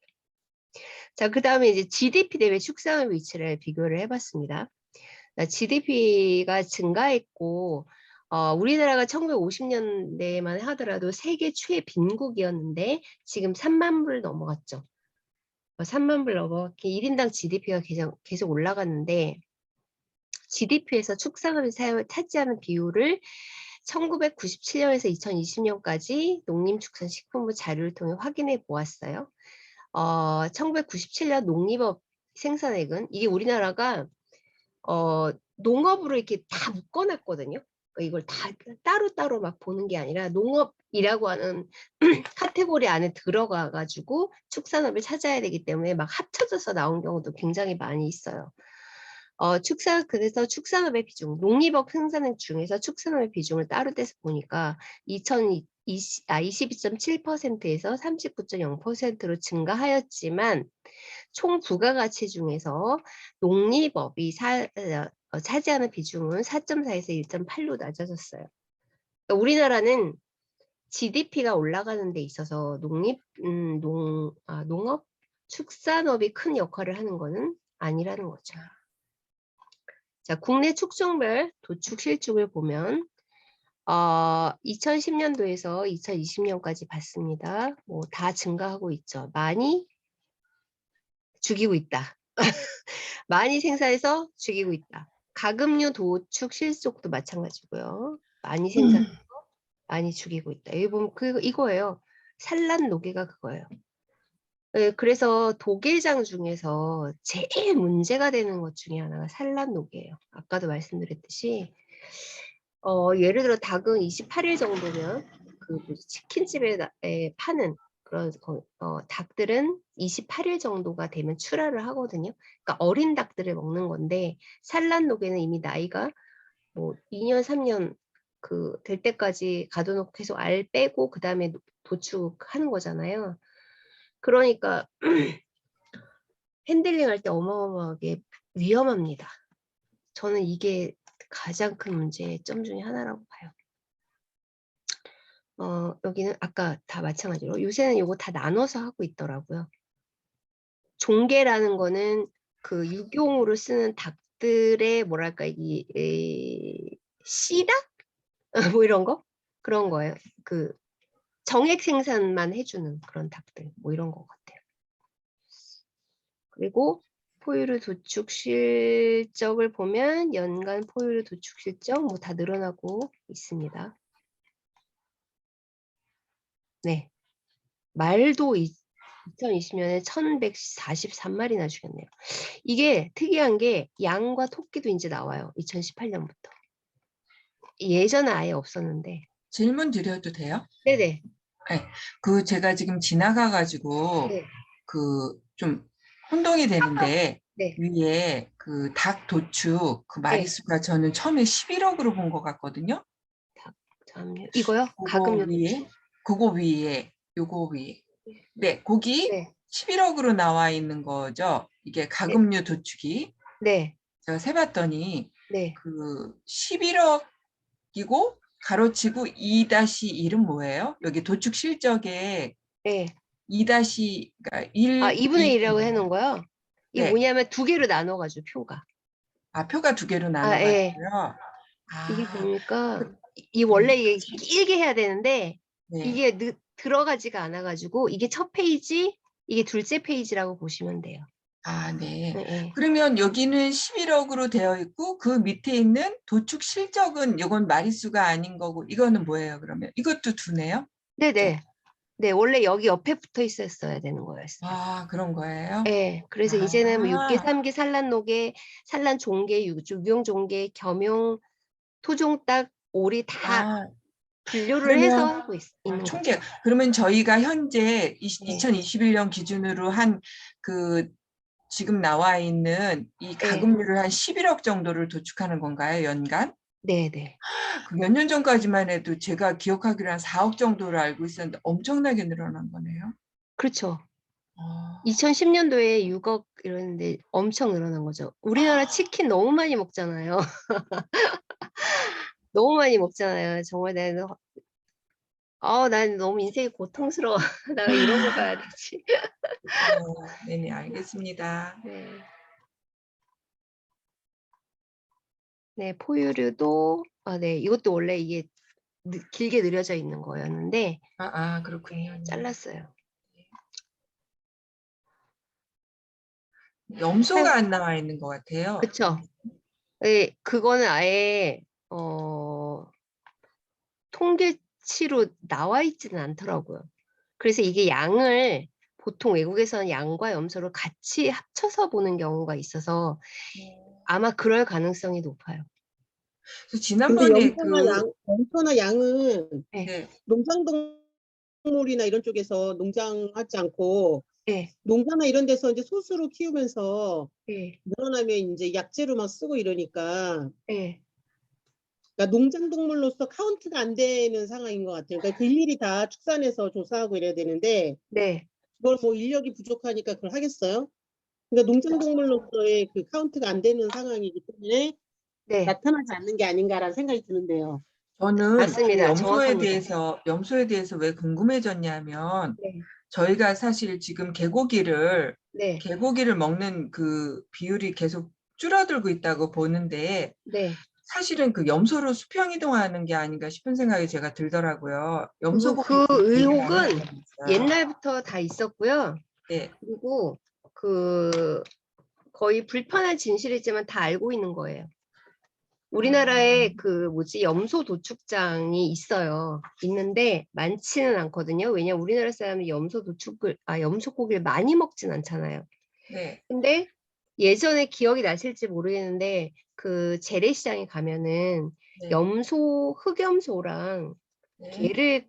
자, 그 다음에 이제 GDP 대비 축산업 위치를 비교를 해봤습니다. GDP가 증가했고, 우리나라가 1950년대만 하더라도 세계 최빈국이었는데 지금 3만 불 넘어갔죠. 3만 불 넘어갔기 1인당 GDP가 계속 올라갔는데 GDP에서 축산업이 차지하는 비율을 1997년에서 2020년까지 농림축산식품부 자료를 통해 확인해 보았어요. 1997년 농림업 생산액은 이게 우리나라가 농업으로 이렇게 다 묶어놨거든요. 그러니까 이걸 다 따로따로 막 보는 게 아니라 농업이라고 하는 카테고리 안에 들어가 가지고 축산업을 찾아야 되기 때문에 막 합쳐져서 나온 경우도 굉장히 많이 있어요. 그래서 축산업의 비중, 농림업 생산액 중에서 축산업의 비중을 따로 떼서 보니까 22.7%에서 39.0%로 증가하였지만 총 부가가치 중에서 농림업이 차지하는 비중은 4.4에서 1.8로 낮아졌어요. 그러니까 우리나라는 GDP가 올라가는 데 있어서 농업, 축산업이 큰 역할을 하는 것은 아니라는 거죠. 자, 국내 축종별 도축 실적을 보면 2010년도에서 2020년까지 봤습니다. 뭐 다 증가하고 있죠. 많이 죽이고 있다. 많이 생산해서 죽이고 있다. 가금류 도축 실속도 마찬가지고요. 많이 생산해서 많이 죽이고 있다. 여기 보면 이거예요. 산란 노개가 그거예요. 예, 그래서 도개장 중에서 제일 문제가 되는 것 중에 하나가 산란 노개예요. 아까도 말씀드렸듯이 예를 들어 닭은 28일 정도면 그 치킨집에 파는 그런 닭들은 28일 정도가 되면 출하를 하거든요. 그러니까 어린 닭들을 먹는 건데 산란 노개는 이미 나이가 뭐 2년, 3년 될 때까지 가둬놓고 계속 알 빼고 그 다음에 도축하는 거잖아요. 그러니까 핸들링 할 때 어마어마하게 위험합니다. 저는 이게 가장 큰 문제점 중에 하나라고 봐요. 여기는 아까 다 마찬가지로 요새는 이거 다 나눠서 하고 있더라고요. 종개라는 거는 그 육용으로 쓰는 닭들의 뭐랄까 씨닭? 뭐 이런 거? 그런 거예요. 그 정액 생산만 해주는 그런 닭들 뭐 이런 것 같아요. 그리고 포유류 도축 실적을 보면 연간 포유류 도축 실적 뭐 다 늘어나고 있습니다. 네. 말도 2020년에 1143마리나 죽였네요. 이게 특이한 게 양과 토끼도 이제 나와요. 2018년부터. 예전에 아예 없었는데. 질문 드려도 돼요? 네네. 네. 그 제가 지금 지나가가지고 네. 그 좀 혼동이 되는데 네. 위에 그 닭 도축 그 네. 마리수가 저는 처음에 11억으로 본 것 같거든요. 잠깐만요. 이거요? 그거 가금류 위에, 도축? 그거 위에, 요거 위에. 네, 거기 네. 11억으로 나와 있는 거죠. 이게 네. 가금류 도축이. 네. 제가 세봤더니 네. 그 11억이고 가로치고 2-1은 뭐예요? 여기 도축 실적에 네. 2- 그러니까 1, 2분의 2. 1이라고 해놓은 거요. 이게 네. 뭐냐면 두 개로 나눠가지고 표가. 아, 표가 두 개로 예. 나눠가지고요. 이게 아, 보니까 그, 이 원래 이게 길게 해야 되는데 네. 이게 들어가지가 않아가지고 이게 첫 페이지, 이게 둘째 페이지라고 보시면 돼요. 아, 네. 예. 그러면 여기는 11억으로 되어 있고 그 밑에 있는 도축 실적은 이건 마리수가 아닌 거고 이거는 뭐예요, 그러면? 이것도 두네요? 그죠? 네네. 네, 원래 여기 옆에 붙어 있었어야 되는 거였어요. 아, 그런 거예요? 예. 그래서 이제는 뭐 6개, 아, 3개, 산란노개, 산란종개, 육용종개, 겸용, 토종닭, 오리 다 아, 분류를 해서 그러면 하고 있는 거죠. 총계. 그러면 저희가 현재 네. 2021년 기준으로 한 그 지금 나와 있는 이 네. 가금류를 한 11억 정도를 도축하는 건가요, 연간? 네네. 몇 년 전까지만 해도 제가 기억하기로 한 4억 정도를 알고 있었는데 엄청나게 늘어난 거네요. 그렇죠. 아, 2010년도에 6억 이랬는데 엄청 늘어난 거죠. 우리나라 치킨 너무 많이 먹잖아요. 너무 많이 먹잖아요. 정말 난 너무 인생이 고통스러워. 나 왜 이런 거 봐야 되지? 네네, 알겠습니다. 네. 네, 포유류도, 네, 이것도 원래 이게 길게 늘려져 있는 거였는데, 그렇군요. 네, 잘랐어요. 염소가 안 나와 있는 것 같아요. 그쵸? 네, 그거는 아예, 통계치로 나와 있지는 않더라고요. 그래서 이게 양을 보통 외국에서는 양과 염소를 같이 합쳐서 보는 경우가 있어서 아마 그럴 가능성이 높아요. 그래서 근데 지난번에 염소나 양은 네, 네, 농장동물이나 이런 쪽에서 농장하지 않고 네, 농가나 이런 데서 이제 소수로 키우면서 네, 늘어나면 이제 약재로만 쓰고 이러니까 네, 그러니까 농장동물로서 카운트가 안 되는 상황인 것 같아요. 그러니까 그 일일이 다 축산해서 조사하고 이래야 되는데 네, 그걸 뭐 인력이 부족하니까 그걸 하겠어요? 그러니까 농장동물로서의 그 카운트가 안 되는 상황이기 때문에 네, 나타나지 않는 게 아닌가라는 생각이 드는데요. 저는 그 맞습니다. 정확합니다. 염소에 대해서 왜 궁금해졌냐면 네, 저희가 사실 지금 네, 개고기를 먹는 그 비율이 계속 줄어들고 있다고 보는데 네. 사실은 그 염소로 수평 이동하는 게 아닌가 싶은 생각이 제가 들더라고요. 염소 그 고기 얘기를 안 의혹은 하고 있어요. 옛날부터 다 있었고요. 네, 그리고 그 거의 불편한 진실이지만 다 알고 있는 거예요. 우리나라에 그 뭐지 염소 도축장이 있어요. 있는데 많지는 않거든요. 왜냐 우리나라 사람이 염소 고기를 많이 먹진 않잖아요. 네. 근데 예전에 기억이 나실지 모르겠는데 그 재래시장에 가면은 네. 흑염소랑 네.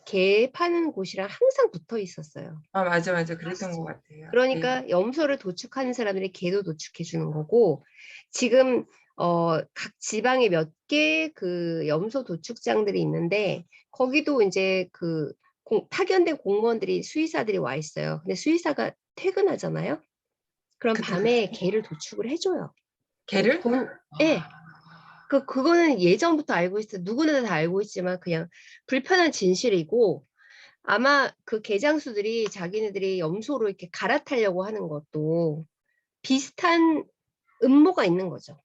게 파는 곳이랑 항상 붙어 있었어요. 아, 맞아. 그랬던 것 같아요. 네. 그러니까 염소를 도축하는 사람들이 게도 도축해 주는 거고 지금 각 지방에 몇 개 그 염소 도축장들이 있는데 거기도 이제 그 파견된 공무원들이 수의사들이 와 있어요. 근데 수의사가 퇴근하잖아요. 그럼 그때 밤에 게를 도축을 해줘요. 개를? 예. 그거는 예전부터 알고 있어. 누구나 다 알고 있지만 그냥 불편한 진실이고 아마 그 게장수들이 자기네들이 염소로 이렇게 갈아타려고 하는 것도 비슷한 음모가 있는 거죠.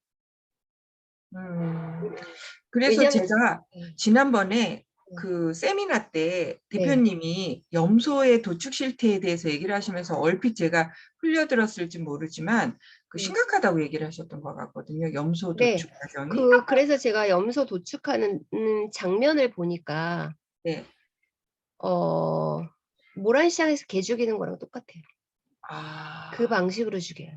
그래서 왜냐면 제가 지난번에 그 세미나 때 대표님이 염소의 도축 실태에 대해서 얘기를 하시면서 얼핏 제가 흘려들었을지 모르지만 그 심각하다고 얘기를 하셨던 것 같거든요. 염소 도축 과정이. 그래서 제가 염소 도축하는 장면을 보니까 네. 모란시장에서 개 죽이는 거랑 똑같아요. 아. 그 방식으로 죽여요.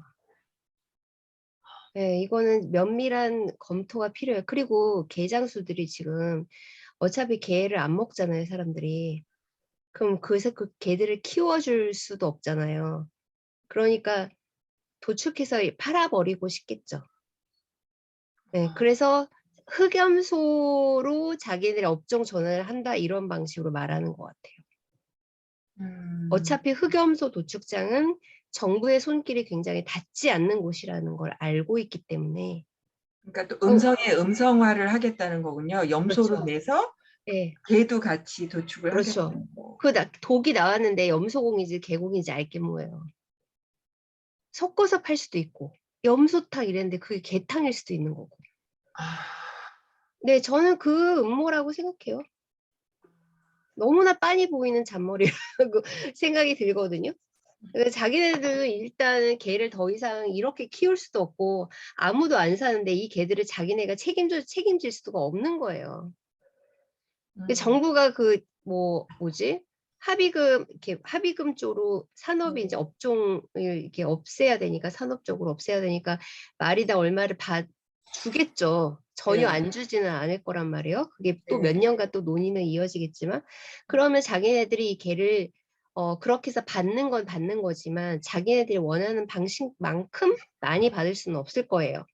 네, 이거는 면밀한 검토가 필요해요. 그리고 게장수들이 지금 어차피 게를 안 먹잖아요, 사람들이. 그럼 그래서 그 개들을 키워줄 수도 없잖아요. 그러니까 도축해서 팔아버리고 싶겠죠. 네, 그래서 흑염소로 자기네들의 업종 전환을 한다 이런 방식으로 말하는 것 같아요. 어차피 흑염소 도축장은 정부의 손길이 굉장히 닿지 않는 곳이라는 걸 알고 있기 때문에 그러니까 또 음성의 음성화를 하겠다는 거군요. 염소를 그렇죠. 내서 네. 개도 같이 도축을 그렇죠. 하겠다는 거. 독이 나왔는데 염소공인지 개공인지 알게 뭐예요. 섞어서 팔 수도 있고 염소탕 이랬는데 그게 개탕일 수도 있는 거고. 네, 저는 그 음모라고 생각해요. 너무나 빤히 보이는 잔머리라고 생각이 들거든요. 그래서 자기네들은 일단은 개를 더 이상 이렇게 키울 수도 없고 아무도 안 사는데 이 개들을 자기네가 책임질 수가 없는 거예요. 정부가 그 뭐지? 합의금 쪽으로 산업이 이제 업종을 이렇게 없애야 되니까 산업적으로 없애야 되니까 말이다 얼마를 주겠죠. 전혀 안 주지는 않을 거란 말이에요. 그게 또 몇 년간 또 논의는 이어지겠지만 그러면 자기네들이 이 개를 그렇게 해서 받는 건 받는 거지만 자기네들이 원하는 방식만큼 많이 받을 수는 없을 거예요.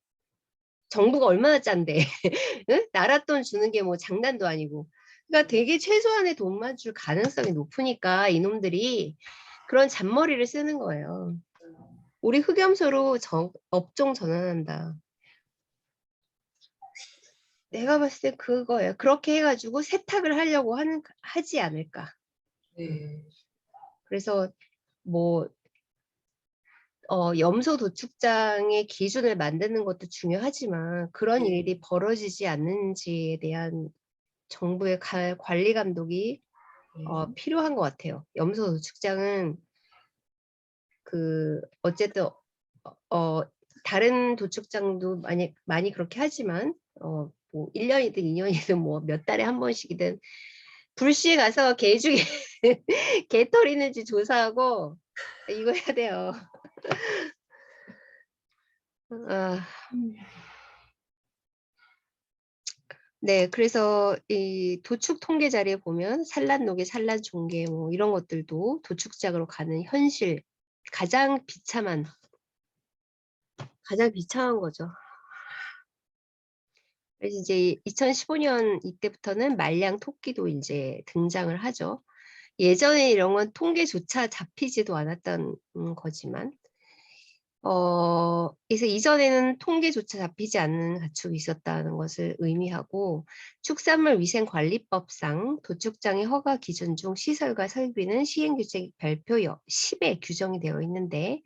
정부가 얼마나 짠데 응? 나라 돈 주는 게 뭐 장난도 아니고 그러니까 되게 최소한의 돈만 줄 가능성이 높으니까 이놈들이 그런 잔머리를 쓰는 거예요. 우리 흑염소로 업종 전환한다. 내가 봤을 때 그거예요. 그렇게 해가지고 세탁을 하려고 하지 않을까. 그래서 뭐 염소 도축장의 기준을 만드는 것도 중요하지만 그런 일이 벌어지지 않는지에 대한 정부의 관리 감독이 필요한 것 같아요. 염소 도축장은 어쨌든 다른 도축장도 많이 그렇게 하지만 뭐 1년이든 2년이든 뭐 몇 달에 한 번씩이든 불시에 가서 개 털 있는지 조사하고 이거 해야 돼요. 네, 그래서 이 도축 통계 자리에 보면 산란노개, 산란종개 뭐 이런 것들도 도축장으로 가는 현실 가장 비참한 거죠. 그래서 이제 2015년 이때부터는 말량 토끼도 이제 등장을 하죠. 예전에 이런 건 통계조차 잡히지도 않았던 거지만 그래서 이전에는 통계조차 잡히지 않는 가축이 있었다는 것을 의미하고 축산물위생관리법상 도축장의 허가 기준 중 시설과 설비는 시행규칙 별표 10에 규정이 되어 있는데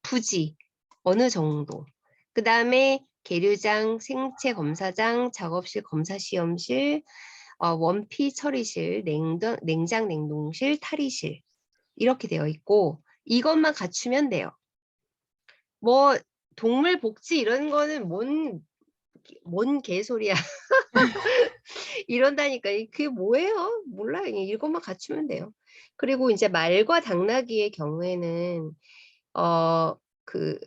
부지 어느 정도 그 다음에 계류장, 생체검사장, 작업실, 검사시험실, 원피 처리실, 냉장 냉동실, 탈의실 이렇게 되어 있고 이것만 갖추면 돼요. 뭐 동물 복지 이런 거는 뭔 개소리야. 이런다니까. 그게 뭐예요? 몰라요. 그냥 이것만 갖추면 돼요. 그리고 이제 말과 당나귀의 경우에는 그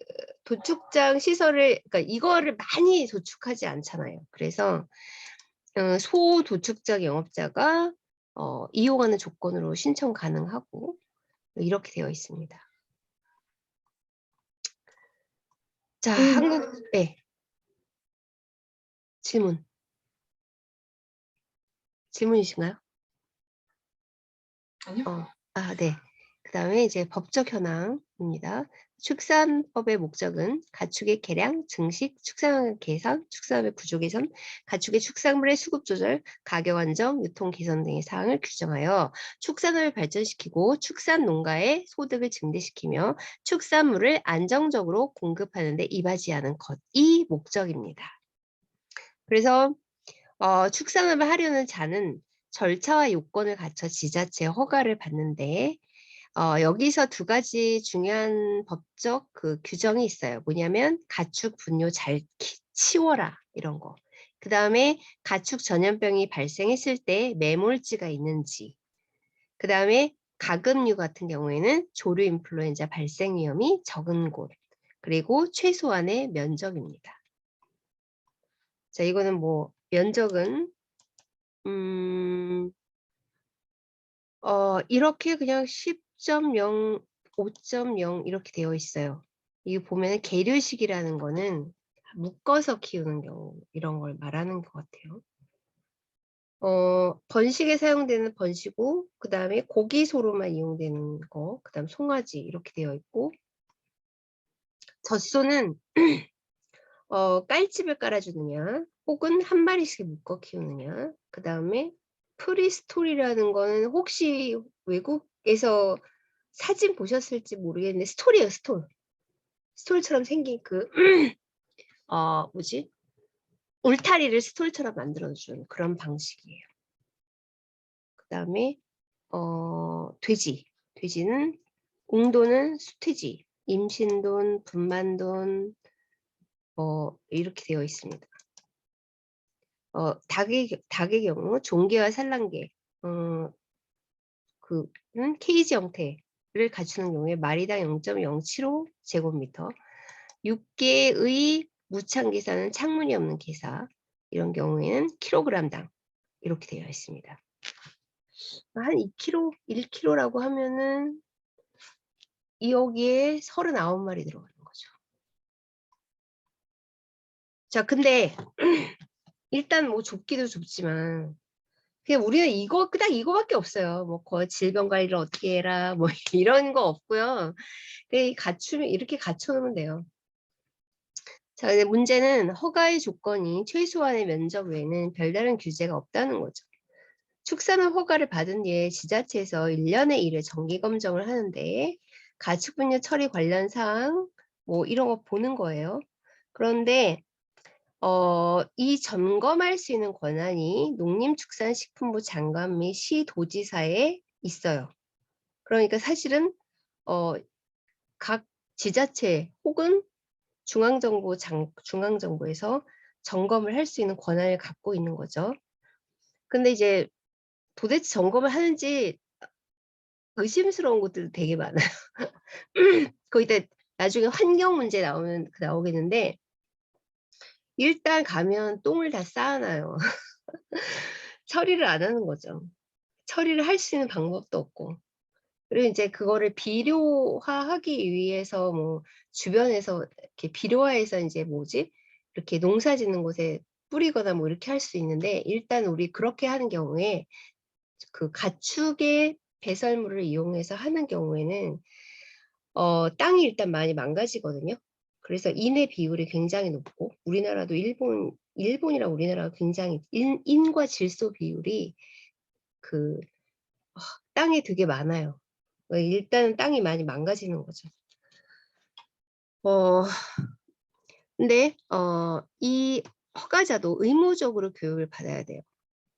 도축장 시설을, 그러니까 이거를 많이 도축하지 않잖아요. 그래서 소 도축장 영업자가 이용하는 조건으로 신청 가능하고 이렇게 되어 있습니다. 자, 네. 질문이신가요? 아니요. 네. 그 다음에 이제 법적 현황입니다. 축산법의 목적은 가축의 개량, 증식, 축산업의 개선, 축산업의 구조 개선, 가축의 축산물의 수급 조절, 가격 안정, 유통 개선 등의 사항을 규정하여 축산업을 발전시키고 축산 농가의 소득을 증대시키며 축산물을 안정적으로 공급하는 데 이바지하는 것이 목적입니다. 그래서 축산업을 하려는 자는 절차와 요건을 갖춰 지자체 허가를 받는데 여기서 두 가지 중요한 법적 그 규정이 있어요. 뭐냐면 가축 분뇨 잘 치워라 이런 거. 그 다음에 가축 전염병이 발생했을 때 매몰지가 있는지. 그 다음에 가금류 같은 경우에는 조류 인플루엔자 발생 위험이 적은 곳. 그리고 최소한의 면적입니다. 자, 이거는 뭐 면적은 이렇게 그냥 10.0, 5.0 이렇게 되어 있어요. 이거 보면 계류식이라는 거는 묶어서 키우는 경우 이런 걸 말하는 것 같아요. 번식에 사용되는 번식우, 그 다음에 고기소로만 이용되는 거, 그 다음 송아지 이렇게 되어 있고, 젖소는 깔집을 깔아주느냐, 혹은 한 마리씩 묶어 키우느냐, 그 다음에 프리스토리라는 거는 혹시 외국에서 사진 보셨을지 모르겠는데 스톨이에요, 스톨. 스톨처럼 생긴 그 뭐지? 울타리를 스톨처럼 만들어주는 그런 방식이에요. 그 다음에 돼지. 돼지는 웅도는 수퇴지, 임신돈, 분만돈 이렇게 되어 있습니다. 닭의 경우 종개와 산란개, 그는 케이지 형태를 갖추는 경우에 마리당 0.075 제곱미터, 6개의 무창 계사는 창문이 없는 계사, 이런 경우에는 킬로그램당 이렇게 되어 있습니다. 한 2kg, 1kg라고 하면은 여기에 39마리 들어가는 거죠. 자, 근데 일단 뭐 좁기도 좁지만 그냥 우리는 이거 딱 이거밖에 없어요. 뭐 질병 관리를 어떻게 해라 뭐 이런 거 없고요. 갖추면 이렇게 갖춰놓으면 돼요. 자, 근데 문제는 허가의 조건이 최소한의 면적 외에는 별다른 규제가 없다는 거죠. 축산업 허가를 받은 뒤에 지자체에서 1년에 1회 정기 검정을 하는데 가축 분뇨 처리 관련 사항 뭐 이런 거 보는 거예요. 그런데 이 점검할 수 있는 권한이 농림축산식품부 장관 및 시도지사에 있어요. 그러니까 사실은 각 지자체 혹은 중앙정부에서 점검을 할 수 있는 권한을 갖고 있는 거죠. 근데 이제 도대체 점검을 하는지 의심스러운 것들도 되게 많아요. 거기다 나중에 환경 문제 나오겠는데 일단 가면 똥을 다 쌓아놔요. 처리를 안 하는 거죠. 처리를 할 수 있는 방법도 없고. 그리고 이제 그거를 비료화하기 위해서 뭐 주변에서 이렇게 비료화해서 이제 뭐지? 이렇게 농사 짓는 곳에 뿌리거나 뭐 이렇게 할 수 있는데 일단 우리 그렇게 하는 경우에 그 가축의 배설물을 이용해서 하는 경우에는 땅이 일단 많이 망가지거든요. 그래서 인의 비율이 굉장히 높고 우리나라도 일본이랑 우리나라가 굉장히 인과 질소 비율이 그 땅에 되게 많아요. 일단은 땅이 많이 망가지는 거죠. 근데 이 허가자도 의무적으로 교육을 받아야 돼요.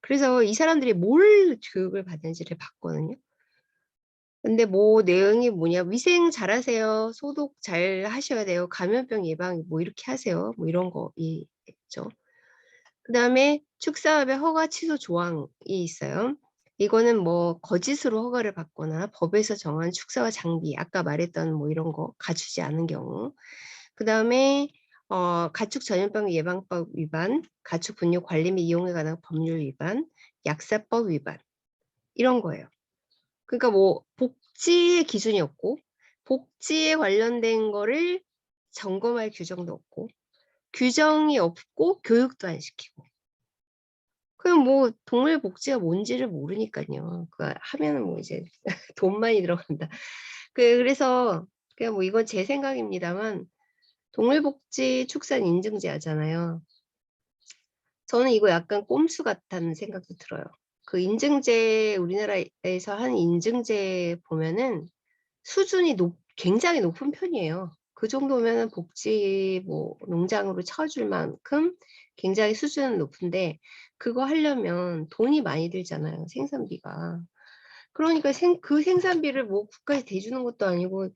그래서 이 사람들이 뭘 교육을 받는지를 봤거든요. 근데 뭐 내용이 뭐냐, 위생 잘하세요, 소독 잘 하셔야 돼요, 감염병 예방 뭐 이렇게 하세요, 뭐 이런 거 있죠. 그다음에 축사업의 허가 취소 조항이 있어요. 이거는 뭐 거짓으로 허가를 받거나 법에서 정한 축사와 장비, 아까 말했던 뭐 이런 거 갖추지 않은 경우. 그다음에 가축 전염병 예방법 위반, 가축 분뇨 관리 및 이용에 관한 법률 위반, 약사법 위반 이런 거예요. 그러니까 뭐 복지의 기준이 없고 복지에 관련된 거를 점검할 규정도 없고 규정이 없고 교육도 안 시키고. 그럼 뭐 동물 복지가 뭔지를 모르니까요. 그거 하면은 뭐 이제 돈 많이 들어간다. 그래서 그냥 뭐 이건 제 생각입니다만 동물복지 축산 인증제 하잖아요. 저는 이거 약간 꼼수 같다는 생각도 들어요. 그 인증제 우리나라에서 하는 인증제 보면은 수준이 굉장히 높은 편이에요. 그 정도면은 복지 뭐 농장으로 쳐줄 만큼 굉장히 수준은 높은데 그거 하려면 돈이 많이 들잖아요. 생산비가. 그러니까 그 생산비를 뭐 국가에 대주는 것도 아니고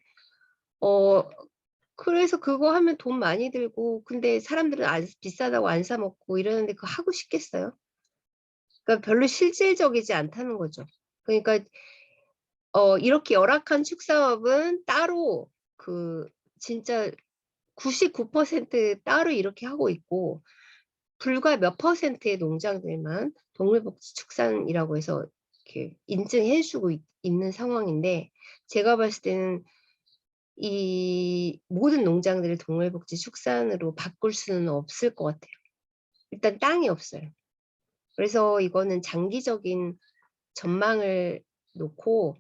그래서 그거 하면 돈 많이 들고 근데 사람들은 비싸다고 안 사 먹고 이러는데 그거 하고 싶겠어요? 그러니까 별로 실질적이지 않다는 거죠. 그러니까 이렇게 열악한 축사업은 따로 그 진짜 99% 따로 이렇게 하고 있고 불과 몇 퍼센트의 농장들만 동물복지축산이라고 해서 이렇게 인증해 주고 있는 상황인데 제가 봤을 때는 이 모든 농장들을 동물복지축산으로 바꿀 수는 없을 것 같아요. 일단 땅이 없어요. 그래서 이거는 장기적인 전망을 놓고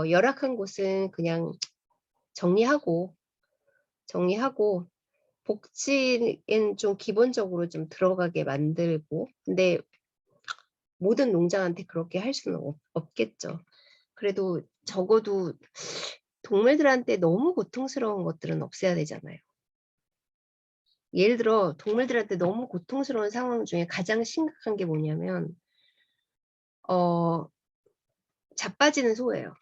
열악한 곳은 그냥 정리하고 복지엔 좀 기본적으로 좀 들어가게 만들고 근데 모든 농장한테 그렇게 할 수는 없겠죠. 그래도 적어도 동물들한테 너무 고통스러운 것들은 없애야 되잖아요. 예를 들어 동물들한테 너무 고통스러운 상황 중에 가장 심각한 게 뭐냐면 자빠지는 소예요.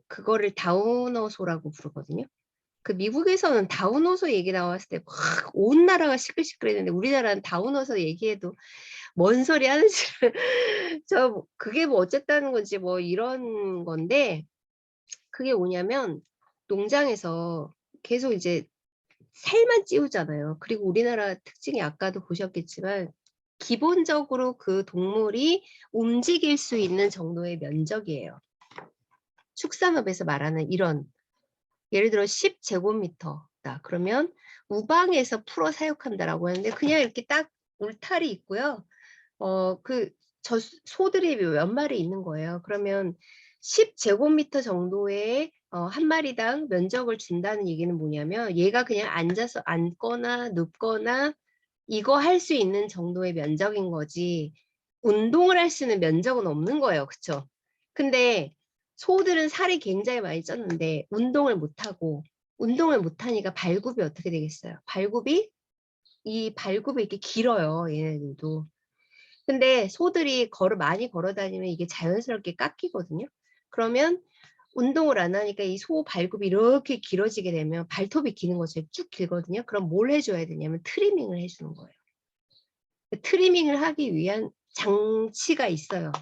그거를 다우너소라고 부르거든요. 그 미국에서는 다우너소 얘기 나왔을 때 막 온 나라가 시끌시끌했는데 우리나라는 다우너소 얘기해도 뭔 소리 하는지 그게 뭐 어쨌다는 건지 뭐 이런 건데 그게 뭐냐면 농장에서 계속 이제 살만 찌우잖아요. 그리고 우리나라 특징이 아까도 보셨겠지만 기본적으로 그 동물이 움직일 수 있는 정도의 면적이에요. 축산업에서 말하는 이런 예를 들어 10제곱미터다. 그러면 우방에서 풀어 사육한다라고 하는데 그냥 이렇게 딱 울타리 있고요. 저 소들이 몇 마리 있는 거예요. 그러면 10제곱미터 정도의 한 마리당 면적을 준다는 얘기는 뭐냐면 얘가 그냥 앉아서 앉거나 눕거나 이거 할 수 있는 정도의 면적인 거지 운동을 할 수 있는 면적은 없는 거예요. 그쵸? 근데 소들은 살이 굉장히 많이 쪘는데 운동을 못하니까 발굽이 어떻게 되겠어요? 이 발굽이 이렇게 길어요. 얘네들도. 근데 소들이 많이 걸어 다니면 이게 자연스럽게 깎이거든요. 그러면 운동을 안 하니까 이 소 발굽이 이렇게 길어지게 되면 발톱이 기는 것처럼 쭉 길거든요. 그럼 뭘 해줘야 되냐면 트리밍을 해주는 거예요. 트리밍을 하기 위한 장치가 있어요.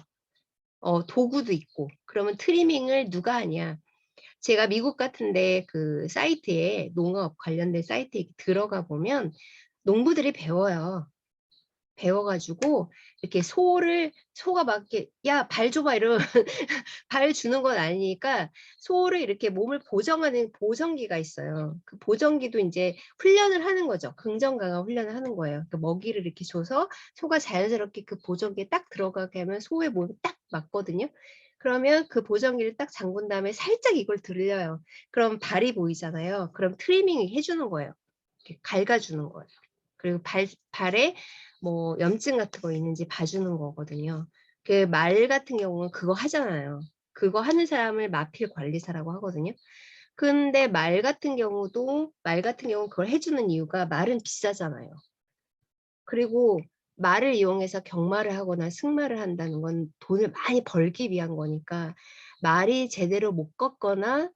도구도 있고. 그러면 트리밍을 누가 하냐? 제가 미국 같은데 그 사이트에 농업 관련된 사이트에 들어가 보면 농부들이 배워요. 배워가지고 이렇게 소가 막 이렇게 야 발 줘봐 이러면 발 주는 건 아니니까 소를 이렇게 몸을 보정하는 보정기가 있어요. 그 보정기도 이제 훈련을 하는 거죠. 긍정 강화 훈련을 하는 거예요. 그 먹이를 이렇게 줘서 소가 자연스럽게 그 보정기에 딱 들어가게 하면 소의 몸에 딱 맞거든요. 그러면 그 보정기를 딱 잠근 다음에 살짝 이걸 들려요. 그럼 발이 보이잖아요. 그럼 트리밍 해주는 거예요. 이렇게 갉아주는 거예요. 그리고 발에 뭐 염증 같은 거 있는지 봐주는 거거든요. 그 말 같은 경우는 그거 하잖아요. 그거 하는 사람을 마필 관리사라고 하거든요. 근데 말 같은 경우는 그걸 해주는 이유가 말은 비싸잖아요. 그리고 말을 이용해서 경마를 하거나 승마를 한다는 건 돈을 많이 벌기 위한 거니까 말이 제대로 못 걷거나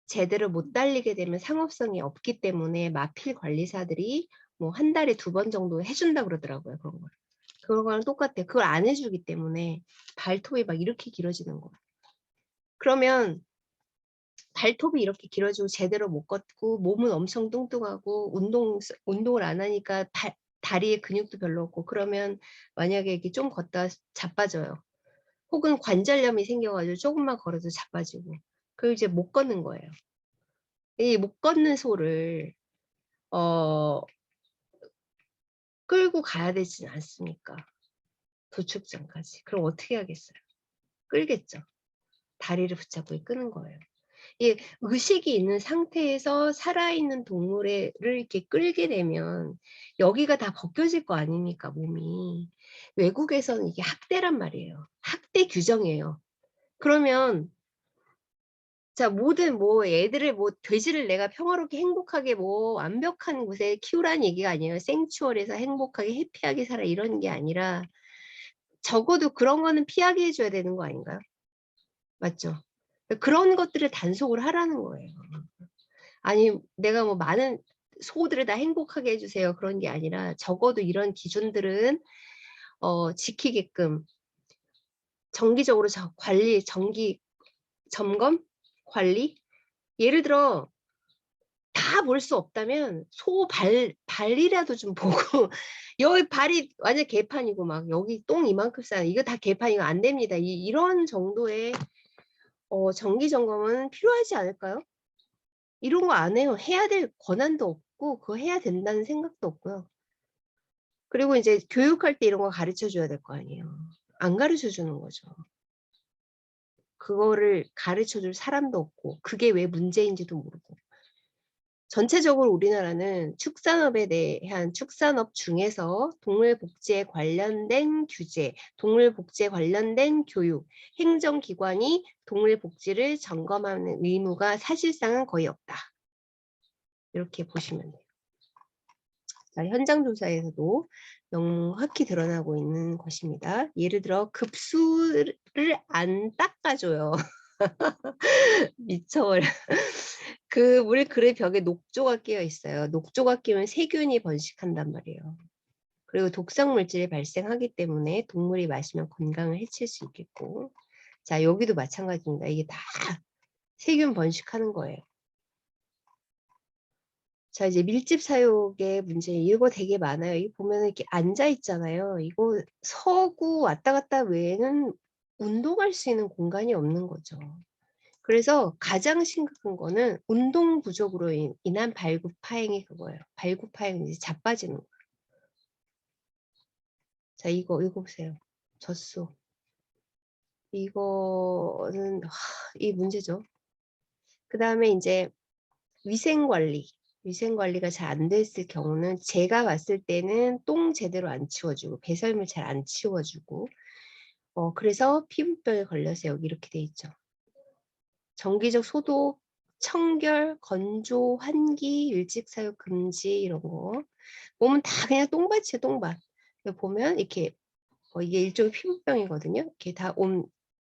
제대로 못 달리게 되면 상업성이 없기 때문에 마필 관리사들이 뭐 한 달에 2번 정도 해준다 그러더라고요. 그런 걸. 그런 거랑 똑같아요. 그걸 안 해주기 때문에 발톱이 막 이렇게 길어지는 거예요. 그러면 발톱이 이렇게 길어지고 제대로 못 걷고 몸은 엄청 뚱뚱하고 운동을 안 하니까 다리에 근육도 별로 없고 그러면 만약에 이렇게 좀 걷다 자빠져요. 혹은 관절염이 생겨가지고 조금만 걸어도 자빠지고 그리고 이제 못 걷는 거예요. 이 못 걷는 소를 끌고 가야 되진 않습니까? 도축장까지. 그럼 어떻게 하겠어요? 끌겠죠. 다리를 붙잡고 끄는 거예요. 이 의식이 있는 상태에서 살아있는 동물을 이렇게 끌게 되면 여기가 다 벗겨질 거 아닙니까, 몸이. 외국에서는 이게 학대란 말이에요. 학대 규정이에요. 그러면 자, 모든 뭐 애들을 뭐 돼지를 내가 평화롭게 행복하게 뭐 완벽한 곳에 키우라는 얘기가 아니에요. 생추얼에서 행복하게 해피하게 살아 이런 게 아니라 적어도 그런 거는 피하게 해줘야 되는 거 아닌가요? 맞죠? 그런 것들을 단속을 하라는 거예요. 아니 내가 뭐 많은 소들을 다 행복하게 해주세요. 그런 게 아니라 적어도 이런 기준들은 지키게끔 정기적으로 정기 점검 관리 예를 들어 다 볼 수 없다면 소 발이라도 좀 보고 여기 발이 완전 개판이고 막 여기 똥 이만큼 쌓여 이거 다 개판이고 안 됩니다. 이런 정도의 정기 점검은 필요하지 않을까요? 이런 거 안 해요. 해야 될 권한도 없고 그거 해야 된다는 생각도 없고요. 그리고 이제 교육할 때 이런 거 가르쳐 줘야 될 거 아니에요. 안 가르쳐 주는 거죠. 그거를 가르쳐 줄 사람도 없고 그게 왜 문제인지도 모르고. 전체적으로 우리나라는 축산업에 대한 축산업 중에서 동물복지에 관련된 규제, 동물복지에 관련된 교육, 행정기관이 동물복지를 점검하는 의무가 사실상은 거의 없다. 이렇게 보시면 돼요. 자, 현장 조사에서도 명확히 드러나고 있는 것입니다. 예를 들어 급수를 안 닦아줘요. 미쳐버려. 그 물 그릇 벽에 녹조가 끼어 있어요. 녹조가 끼면 세균이 번식한단 말이에요. 그리고 독성 물질이 발생하기 때문에 동물이 마시면 건강을 해칠 수 있겠고. 자, 여기도 마찬가지입니다. 이게 다 세균 번식하는 거예요. 자, 이제 밀집 사육의 문제, 이거 되게 많아요. 이거 보면 이렇게 앉아 있잖아요. 이거 서고 왔다 갔다 외에는 운동할 수 있는 공간이 없는 거죠. 그래서 가장 심각한 거는 운동 부족으로 인한 발굽파행이 그거예요. 발굽파행은 이제 자빠지는 거예요. 자, 이거 보세요. 젖소. 이거는 이 문제죠. 그 다음에 이제 위생관리. 위생관리가 잘 안 됐을 경우는 제가 봤을 때는 똥 제대로 안 치워주고 배설물 잘 안 치워주고 그래서 피부병에 걸려서 여기 이렇게 돼 있죠. 정기적 소독, 청결, 건조, 환기, 일찍 사육 금지 이런 거 보면 다 그냥 똥밭이에요. 똥밭. 보면 이렇게 이게 일종의 피부병이거든요. 이렇게 다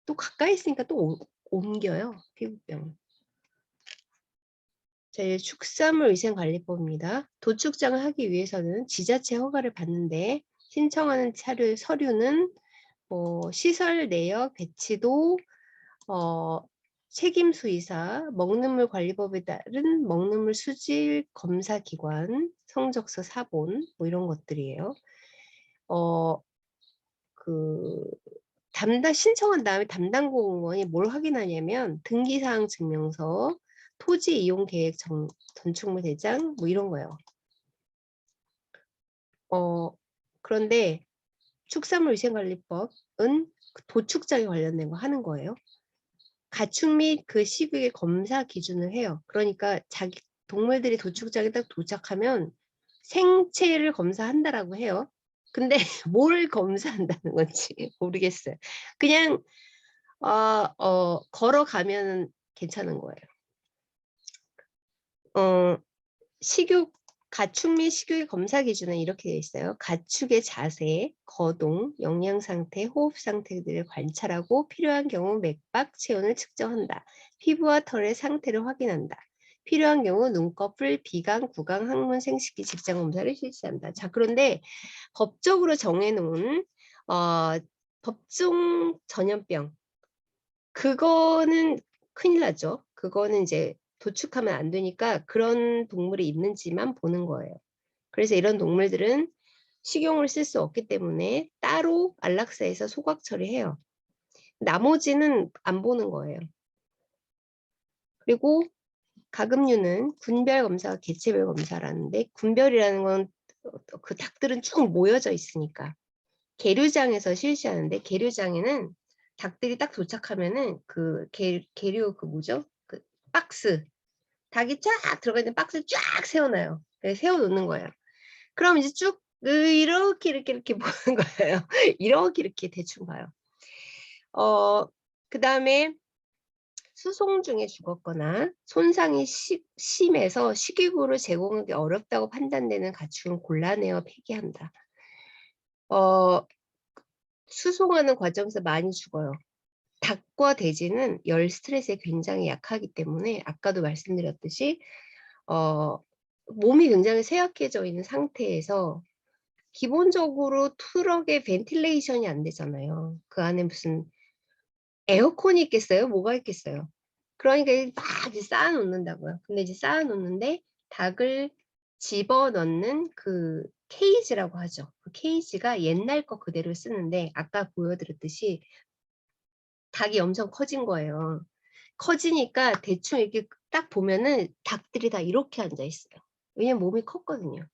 또 가까이 있으니까 또 옮겨요. 피부병. 자, 이제 축산물 위생관리법입니다. 도축장을 하기 위해서는 지자체 허가를 받는데 신청하는 서류는 시설 내역, 배치도, 책임 수의사, 먹는물 관리법에 따른 먹는물 수질 검사 기관, 성적서 사본 뭐 이런 것들이에요. 신청한 다음에 담당 공무원이 뭘 확인하냐면 등기사항 증명서, 토지 이용 계획 건축물 대장 뭐 이런 거예요. 그런데 축산물 위생관리법은 도축장에 관련된 거 하는 거예요. 가축 및 그 식육의 검사 기준을 해요. 그러니까 동물들이 도축장에 딱 도착하면 생체를 검사한다라고 해요. 근데 뭘 검사한다는 건지 모르겠어요. 그냥 걸어가면 괜찮은 거예요. 식육 가축 및 식욕의 검사 기준은 이렇게 되어 있어요. 가축의 자세, 거동, 영양 상태, 호흡 상태들을 관찰하고 필요한 경우 맥박, 체온을 측정한다. 피부와 털의 상태를 확인한다. 필요한 경우 눈꺼풀, 비강, 구강, 항문, 생식기 직장 검사를 실시한다. 자, 그런데 법적으로 정해놓은 법종 전염병, 그거는 큰일 나죠. 그거는 이제 도축하면 안 되니까 그런 동물이 있는지만 보는 거예요. 그래서 이런 동물들은 식용을 쓸 수 없기 때문에 따로 안락사에서 소각 처리해요. 나머지는 안 보는 거예요. 그리고 가금류는 군별 검사와 개체별 검사라는데, 군별이라는 건 그 닭들은 쭉 모여져 있으니까 계류장에서 실시하는데, 계류장에는 닭들이 딱 도착하면은 그 계류 그 뭐죠? 그 박스, 닭이 쫙 들어가 있는 박스를 쫙 세워놔요. 세워놓는 거예요. 그럼 이제 쭉 이렇게 보는 거예요. 이렇게 대충 봐요. 그 다음에 수송 중에 죽었거나 손상이 심해서 식이구를 제공하기 어렵다고 판단되는 가축은 곤란해요, 폐기한다. 수송하는 과정에서 많이 죽어요. 닭과 돼지는 열 스트레스에 굉장히 약하기 때문에 아까도 말씀드렸듯이 몸이 굉장히 쇠약해져 있는 상태에서 기본적으로 트럭에 벤틸레이션이 안 되잖아요. 그 안에 무슨 에어컨이 있겠어요? 뭐가 있겠어요? 그러니까 막 이제 쌓아놓는다고요. 근데 이제 쌓아놓는데 닭을 집어넣는 그 케이지라고 하죠. 그 케이지가 옛날 거 그대로 쓰는데 아까 보여드렸듯이 닭이 엄청 커진 거예요. 커지니까 대충 이렇게 딱 보면은 닭들이 다 이렇게 앉아 있어요. 왜냐면 몸이 컸거든요.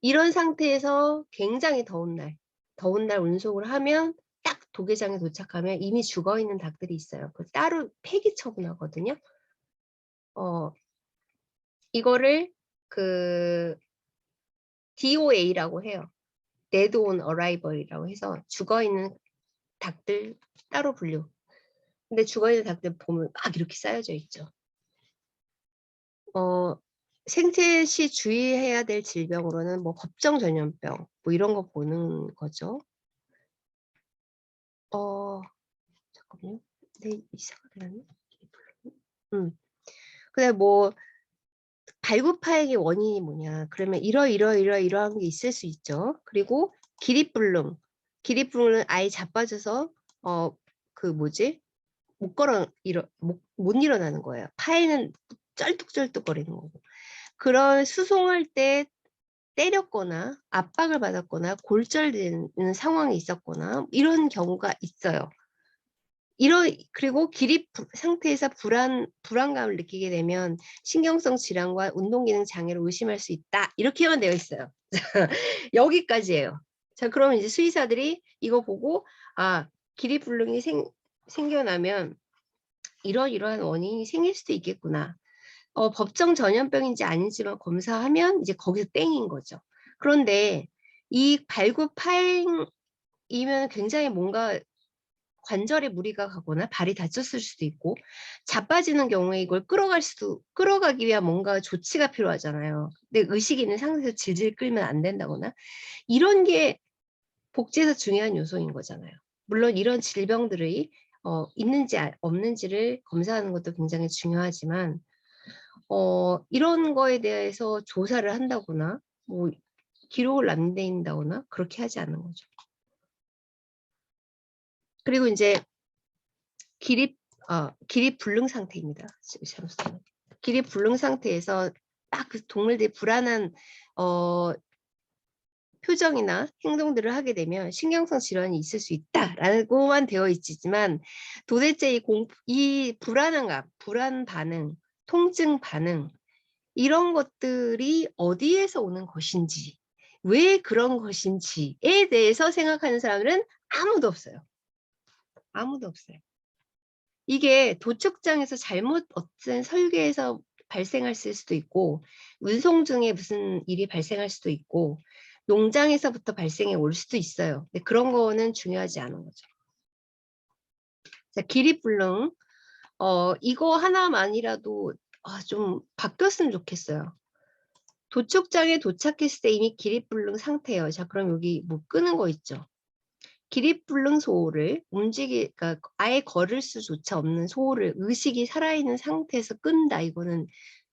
이런 상태에서 굉장히 더운 날 운송을 하면 딱 도계장에 도착하면 이미 죽어 있는 닭들이 있어요. 그 따로 폐기 처분하거든요. 이거를 그 DOA라고 해요. Dead on Arrival이라고 해서 죽어 있는 닭들 따로 분류. 근데 죽어 있는 닭들 보면 막 이렇게 쌓여져 있죠. 생체 시 주의해야 될 질병으로는 뭐 법정 전염병 뭐 이런 거 보는 거죠. 잠깐만요. 네, 이상하게 나네. 그다음에 뭐 발굽파행의 원인이 뭐냐? 그러면 이러한 게 있을 수 있죠. 그리고 기립불능. 기립불능은 아예 자빠져서 그 뭐지? 못 일어나는 거예요. 파에는 쩔뚝쩔뚝거리는 거고. 그런 수송할 때 때렸거나 압박을 받았거나 골절되는 상황이 있었거나 이런 경우가 있어요. 그리고 기립 상태에서 불안감을 느끼게 되면 신경성 질환과 운동기능 장애를 의심할 수 있다. 이렇게만 되어 있어요. 여기까지예요. 자, 그러면 이제 수의사들이 이거 보고 기립불능이 생겨나면 이러한 원인이 생길 수도 있겠구나. 법정 전염병인지 아닌지만 검사하면 이제 거기서 땡인 거죠. 그런데 이 발굽 파행이면 굉장히 뭔가 관절에 무리가 가거나 발이 다쳤을 수도 있고, 자빠지는 경우에 이걸 끌어가기 위한 뭔가 조치가 필요하잖아요. 근데 의식이 있는 상태에서 질질 끌면 안 된다거나 이런 게 복지에서 중요한 요소인 거잖아요. 물론 이런 질병들이 있는지 없는지를 검사하는 것도 굉장히 중요하지만 이런 거에 대해서 조사를 한다거나 뭐 기록을 남긴다거나 그렇게 하지 않는 거죠. 그리고 이제 기립불능 상태입니다. 기립불능 상태에서 딱 그 동물들이 불안한 표정이나 행동들을 하게 되면 신경성 질환이 있을 수 있다라고만 되어 있지만 도대체 이 불안함감, 불안 반응, 통증 반응 이런 것들이 어디에서 오는 것인지, 왜 그런 것인지에 대해서 생각하는 사람들은 아무도 없어요. 아무도 없어요. 이게 도축장에서 잘못 어떤 설계에서 발생할 수도 있고, 운송 중에 무슨 일이 발생할 수도 있고, 농장에서부터 발생해 올 수도 있어요. 근데 그런 거는 중요하지 않은 거죠. 자, 기립불능. 이거 하나만이라도 좀 바뀌었으면 좋겠어요. 도축장에 도착했을 때 이미 기립불능 상태예요. 자, 그럼 여기 뭐 끄는 거 있죠. 기립불능 소호를 그러니까 아예 걸을 수조차 없는 소호를 의식이 살아있는 상태에서 끈다. 이거는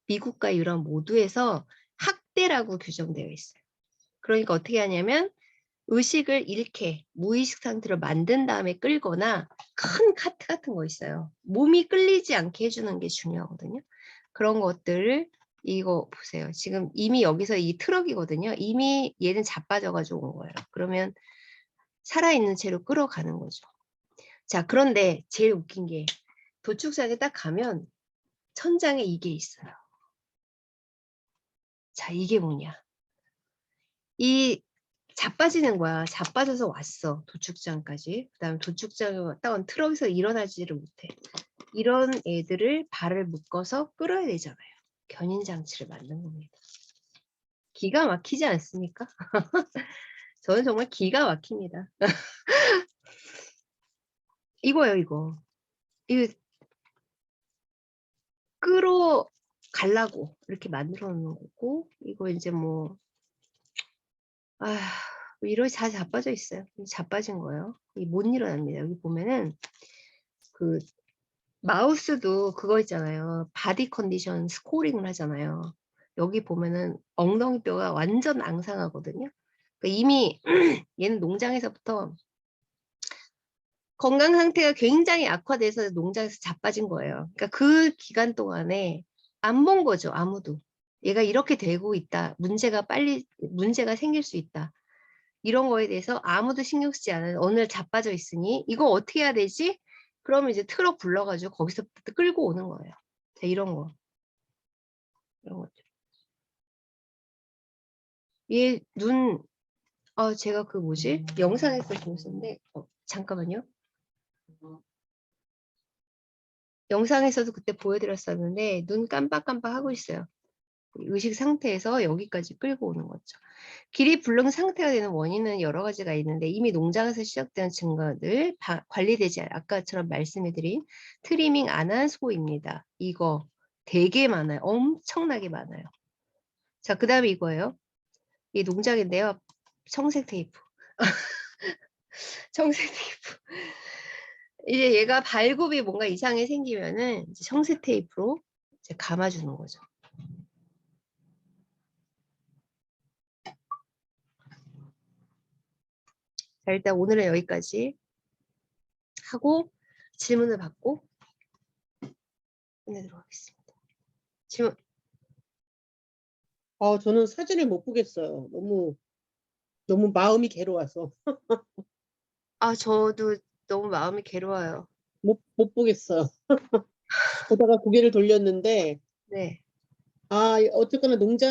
미국과 유럽 모두에서 학대라고 규정되어 있어요. 그러니까 어떻게 하냐면 의식을 잃게 무의식 상태로 만든 다음에 끌거나 큰 카트 같은 거 있어요. 몸이 끌리지 않게 해주는 게 중요하거든요. 그런 것들을 이거 보세요. 지금 이미 여기서 이 트럭이거든요. 이미 얘는 자빠져가지고 온 거예요. 그러면 살아있는 채로 끌어가는 거죠. 자, 그런데 제일 웃긴 게 도축장에 딱 가면 천장에 이게 있어요. 자, 이게 뭐냐. 이 자빠지는 거야. 자빠져서 왔어. 도축장까지. 그 다음에 도축장에 왔다 온 트럭에서 일어나지를 못해. 이런 애들을 발을 묶어서 끌어야 되잖아요. 견인장치를 만든 겁니다. 기가 막히지 않습니까? 저는 정말 기가 막힙니다. 이거예요, 이거. 이거 끌어가려고 이렇게 만들어 놓은 거고, 이거 이제 뭐, 이러고 다 자빠져 있어요. 자빠진 거예요. 못 일어납니다. 여기 보면은, 그, 마우스도 그거 있잖아요. 바디 컨디션 스코링을 하잖아요. 여기 보면은 엉덩이뼈가 완전 앙상하거든요. 그러니까 이미 얘는 농장에서부터 건강 상태가 굉장히 악화돼서 농장에서 자빠진 거예요. 그러니까 그 기간 동안에 안 본 거죠, 아무도. 얘가 이렇게 되고 있다. 문제가 생길 수 있다. 이런 거에 대해서 아무도 신경 쓰지 않은 오늘 자빠져 있으니 이거 어떻게 해야 되지? 그러면 이제 트럭 불러가지고 거기서부터 끌고 오는 거예요. 자, 이런 거. 이런 것들. 얘 눈, 제가 그 뭐지? 영상에서 보셨는데, 잠깐만요. 영상에서도 그때 보여드렸었는데 눈 깜빡깜빡 하고 있어요. 의식 상태에서 여기까지 끌고 오는 거죠. 기립불능 상태가 되는 원인은 여러 가지가 있는데 이미 농장에서 시작된 증거들 관리되지 아까처럼 말씀해드린 트리밍 안 한 소입니다. 이거 되게 많아요. 엄청나게 많아요. 자, 그 다음에 이거예요. 이 농장인데요. 청색 테이프. 청색 테이프. 이제 얘가 발굽이 뭔가 이상이 생기면은 이제 청색 테이프로 이제 감아주는 거죠. 자, 일단 오늘은 여기까지 하고 질문을 받고 끝내도록 하겠습니다. 질문. 저는 사진을 못 보겠어요. 너무 마음이 괴로워서 저도 너무 마음이 괴로워요. 못 보겠어요. 보다가 고개를 돌렸는데 네. 어쨌거나 농장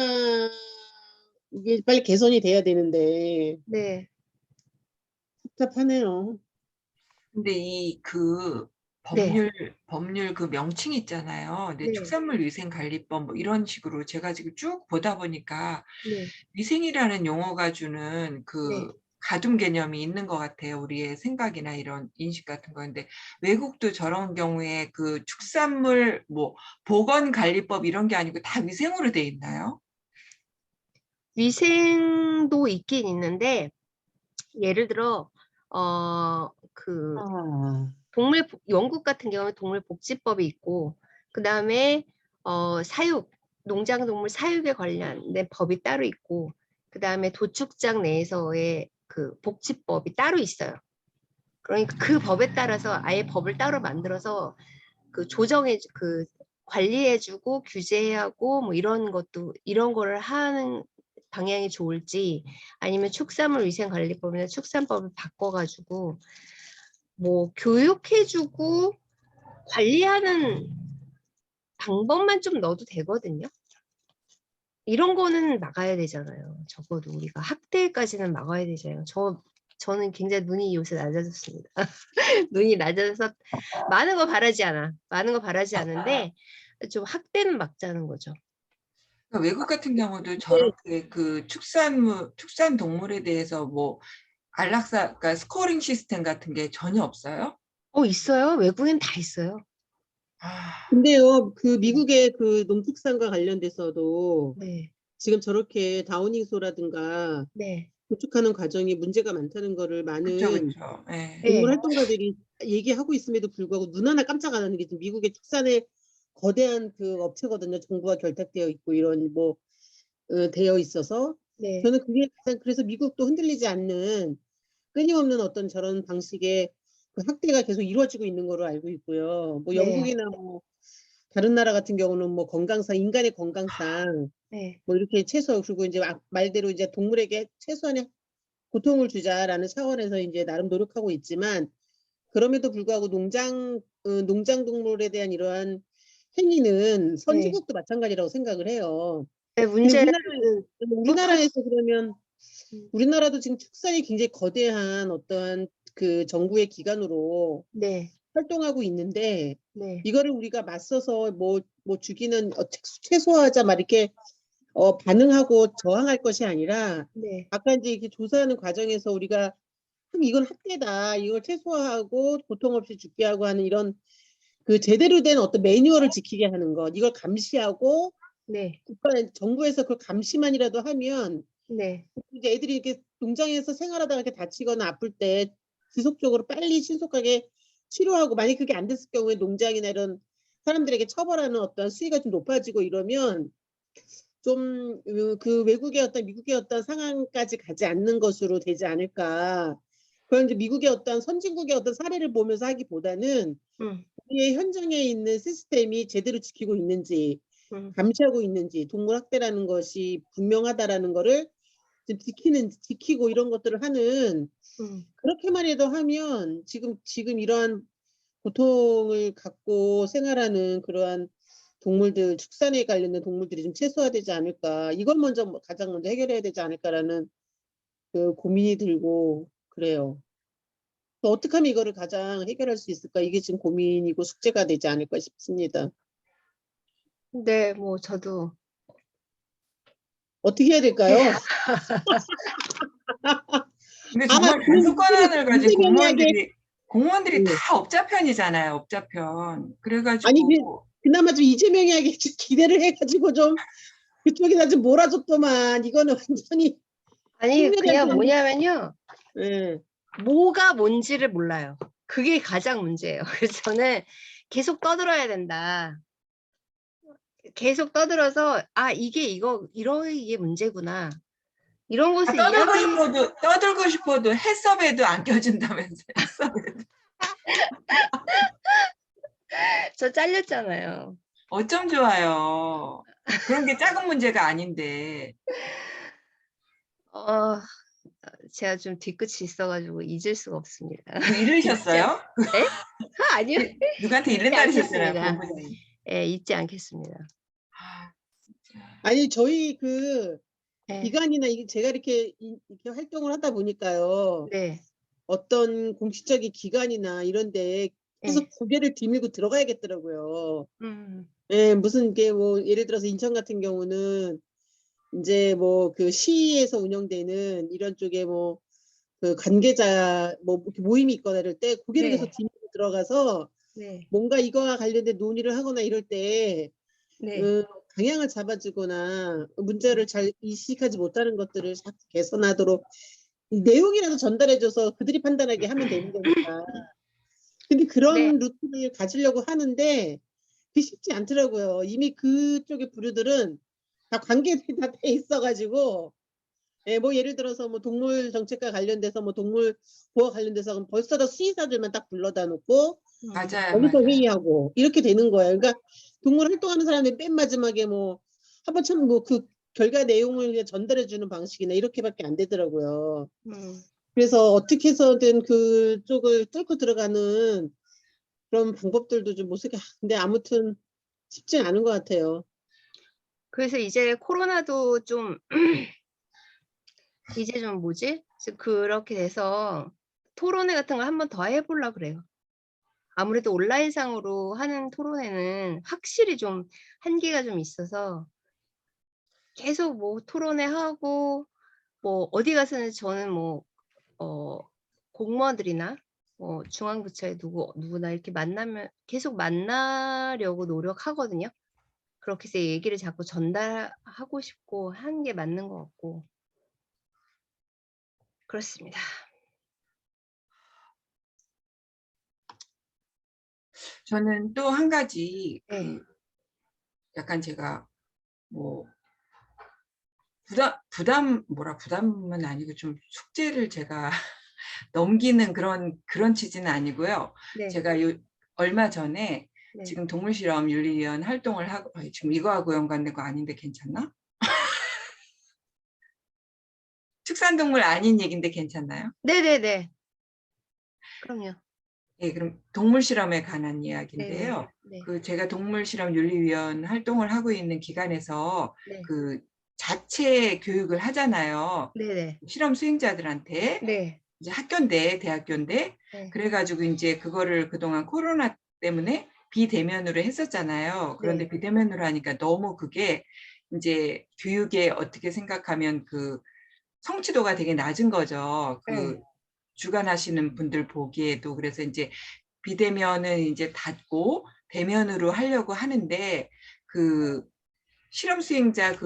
이게 빨리 개선이 돼야 되는데 네. 답답하네요. 근데 이 그 네. 법률 그 명칭 있잖아요. 근데 네. 축산물위생관리법 뭐 이런 식으로 제가 지금 쭉 보다 보니까 네. 위생이라는 용어가 주는 네. 그 가둠 개념이 있는 것 같아요. 우리의 생각이나 이런 인식 같은 건데 외국도 저런 경우에 그 축산물 뭐 보건관리법 이런 게 아니고 다 위생으로 돼 있나요? 위생도 있긴 있는데 예를 들어 영국 같은 경우는 동물복지법이 있고 그 다음에 농장동물 사육에 관련된 법이 따로 있고 그 다음에 도축장 내에서의 그 복지법이 따로 있어요. 그러니까 그 법에 따라서 아예 법을 따로 만들어서 그 관리해주고 규제하고 뭐 이런 거를 하는 방향이 좋을지 아니면 축산물위생관리법이나 축산법을 바꿔가지고 뭐 교육해주고 관리하는 방법만 좀 넣어도 되거든요. 이런 거는 막아야 되잖아요. 적어도 우리가 학대까지는 막아야 되잖아요. 저는 굉장히 눈이 요새 낮아졌습니다. 눈이 낮아져서 많은 거 바라지 않은데 좀 학대는 막자는 거죠. 그러니까 외국 같은 경우도 저렇게 그 축산 동물에 대해서 뭐 그러니까 스코어링 시스템 같은 게 전혀 없어요? 있어요. 외국엔 다 있어요. 아, 근데요, 그 미국의 그 농축산과 관련돼서도 네. 지금 저렇게 다우닝소라든가 네. 구축하는 과정이 문제가 많다는 거를 그쵸, 많은 그쵸. 예. 네. 동물 활동가들이 얘기하고 있음에도 불구하고 눈 하나 깜짝 안 하는 게 지금 미국의 축산의 거대한 그 업체거든요. 정부와 결탁되어 있고 이런 뭐 되어 있어서 네. 저는 그게 가장 그래서 미국도 흔들리지 않는 끊임없는 어떤 저런 방식의 그 학대가 계속 이루어지고 있는 거로 알고 있고요. 뭐 네. 영국이나 뭐 다른 나라 같은 경우는 뭐 건강상 인간의 건강상 네. 뭐 이렇게 최소 그리고 이제 말대로 이제 동물에게 최소한의 고통을 주자라는 차원에서 이제 나름 노력하고 있지만 그럼에도 불구하고 농장 동물에 대한 이러한 행위는 네. 선진국도 마찬가지라고 생각을 해요. 네, 근데 문제는 우리나라에서 그러면 음. 우리나라도 지금 축산이 굉장히 거대한 어떠한 그 정부의 기관으로 네. 활동하고 있는데 네. 이거를 우리가 맞서서 뭐 죽이는 최소화하자 막 이렇게 반응하고 저항할 것이 아니라 네. 아까 이제 이렇게 조사하는 과정에서 우리가 이건 학대다. 이걸 최소화하고 고통 없이 죽게 하고 하는 이런 그 제대로 된 어떤 매뉴얼을 지키게 하는 것. 이걸 감시하고 네. 정부에서 그걸 감시만이라도 하면 네. 이제 애들이 이렇게 농장에서 생활하다가 이렇게 다치거나 아플 때 지속적으로 빨리 신속하게 치료하고 만약 그게 안 됐을 경우에 농장이나 이런 사람들에게 처벌하는 어떤 수위가 좀 높아지고 이러면 좀 그 외국의 어떤 미국의 어떤 상황까지 가지 않는 것으로 되지 않을까. 그런 이제 미국의 어떤 선진국의 어떤 사례를 보면서 하기보다는 음. 우리의 현장에 있는 시스템이 제대로 지키고 있는지 음. 감시하고 있는지 동물 학대라는 것이 분명하다라는 거를 좀 지키고 이런 것들을 하는 그렇게만 해도 하면 지금 이러한 고통을 갖고 생활하는 그러한 동물들 축산에 관련된 동물들이 좀 최소화되지 않을까. 이걸 가장 먼저 해결해야 되지 않을까라는 그 고민이 들고 그래요. 또 어떻게 하면 이거를 가장 해결할 수 있을까? 이게 지금 고민이고 숙제가 되지 않을까 싶습니다. 네, 뭐 저도 어떻게 해야 될까요? 근데 아마 정말 단속관을 가진 문제명리하게 공무원들이 다 업자편이잖아요, 업자편. 아니 그래가지고 그나마 좀 이재명이하게 기대를 해가지고 좀 그쪽에다 좀 몰아줬더만 이거는 완전히 아니 그냥 식물한테 뭐냐면요. 예. 뭐가 뭔지를 몰라요. 그게 가장 문제예요. 그래서 저는 계속 떠들어야 된다. 계속 떠들어서 이게 이게 문제구나. 이런 것을 떠들고 싶어도 해썹에도 안 껴준다면서요. 해썹에도. 저 잘렸잖아요. 어쩜 좋아요. 그런 게 작은 문제가 아닌데. 어, 제가 좀 뒤끝이 있어가지고 잊을 수가 없습니다. 뭐 잃으셨어요? 네? 아니요. 누구한테 잊지 잃는다 그러셨잖아요, 않겠습니다. 본부장님. 예, 잊지 않겠습니다. 아, 진짜. 아니 저희 그 네. 기관이나 제가 이렇게 활동을 하다 보니까요. 네. 어떤 공식적인 기관이나 이런데 계속 네. 고개를 뒤밀고 들어가야겠더라고요. 음. 예, 무슨 게 뭐 예를 들어서 인천 같은 경우는 이제 뭐 그 시에서 운영되는 이런 쪽에 뭐 그 관계자 뭐 이렇게 모임이 있거나 이럴 때 고개를 네. 계속 뒤밀고 들어가서 네. 뭔가 이거와 관련된 논의를 하거나 이럴 때 네. 방향을 잡아주거나 문제를 잘 인식하지 못하는 것들을 자꾸 개선하도록 내용이라도 전달해줘서 그들이 판단하게 하면 되는 거니까. 근데 네. 그런 루트를 가지려고 하는데 그게 쉽지 않더라고요. 이미 그쪽의 부류들은 다 관계들이 다 돼 있어가지고 예, 뭐 예를 들어서 뭐 동물 정책과 관련돼서 뭐 동물 보호 관련돼서 그럼 벌써 다 수의사들만 딱 불러다 놓고 맞아요, 거기서 맞아요. 회의하고 이렇게 되는 거예요. 그러니까 동물 활동하는 사람이 맨 마지막에 뭐 한번 참 뭐 그 결과 내용을 전달해 주는 방식이나 이렇게밖에 안 되더라고요. 그래서 어떻게 해서든 그쪽을 뚫고 들어가는 그런 방법들도 좀 모색해. 근데 아무튼 쉽진 않은 것 같아요. 그래서 이제 코로나도 좀 이제 좀 뭐지? 그렇게 돼서 토론회 같은 걸 한번 더 해보려고 그래요. 아무래도 온라인상으로 하는 토론회는 확실히 좀 한계가 좀 있어서 계속 뭐 토론회 하고 뭐 어디 가서는 저는 뭐 공무원들이나 중앙부처에 누구나 이렇게 만나면 계속 만나려고 노력하거든요. 그렇게 해서 얘기를 자꾸 전달하고 싶고 하는 게 맞는 것 같고 그렇습니다. 저는 또 한 가지 네. 약간 제가 뭐 부담은 아니고 좀 숙제를 제가 넘기는 그런 취지는 아니고요. 네. 제가 얼마 전에 네. 지금 동물실험윤리위원 활동을 하고 지금 이거하고 연관된 거 아닌데 괜찮나? 축산동물 아닌 얘기인데 괜찮나요? 네네네. 그럼요. 예, 그럼 동물 실험에 관한 네네. 이야기인데요. 네. 제가 동물실험윤리위원 활동을 하고 있는 기관에서 네. 자체 교육을 하잖아요. 네네. 실험 수행자들한테 네. 이제 학교인데 대학교인데 네. 그래가지고 이제 그거를 그동안 코로나 때문에 비대면으로 했었잖아요. 그런데 네. 비대면으로 하니까 너무 그게 이제 교육에 어떻게 생각하면 성취도가 되게 낮은 거죠. 네. 주관하시는 분들 보기에도. 그래서 이제 비대면은 이제 닫고 대면으로 하려고 하는데 실험 수행자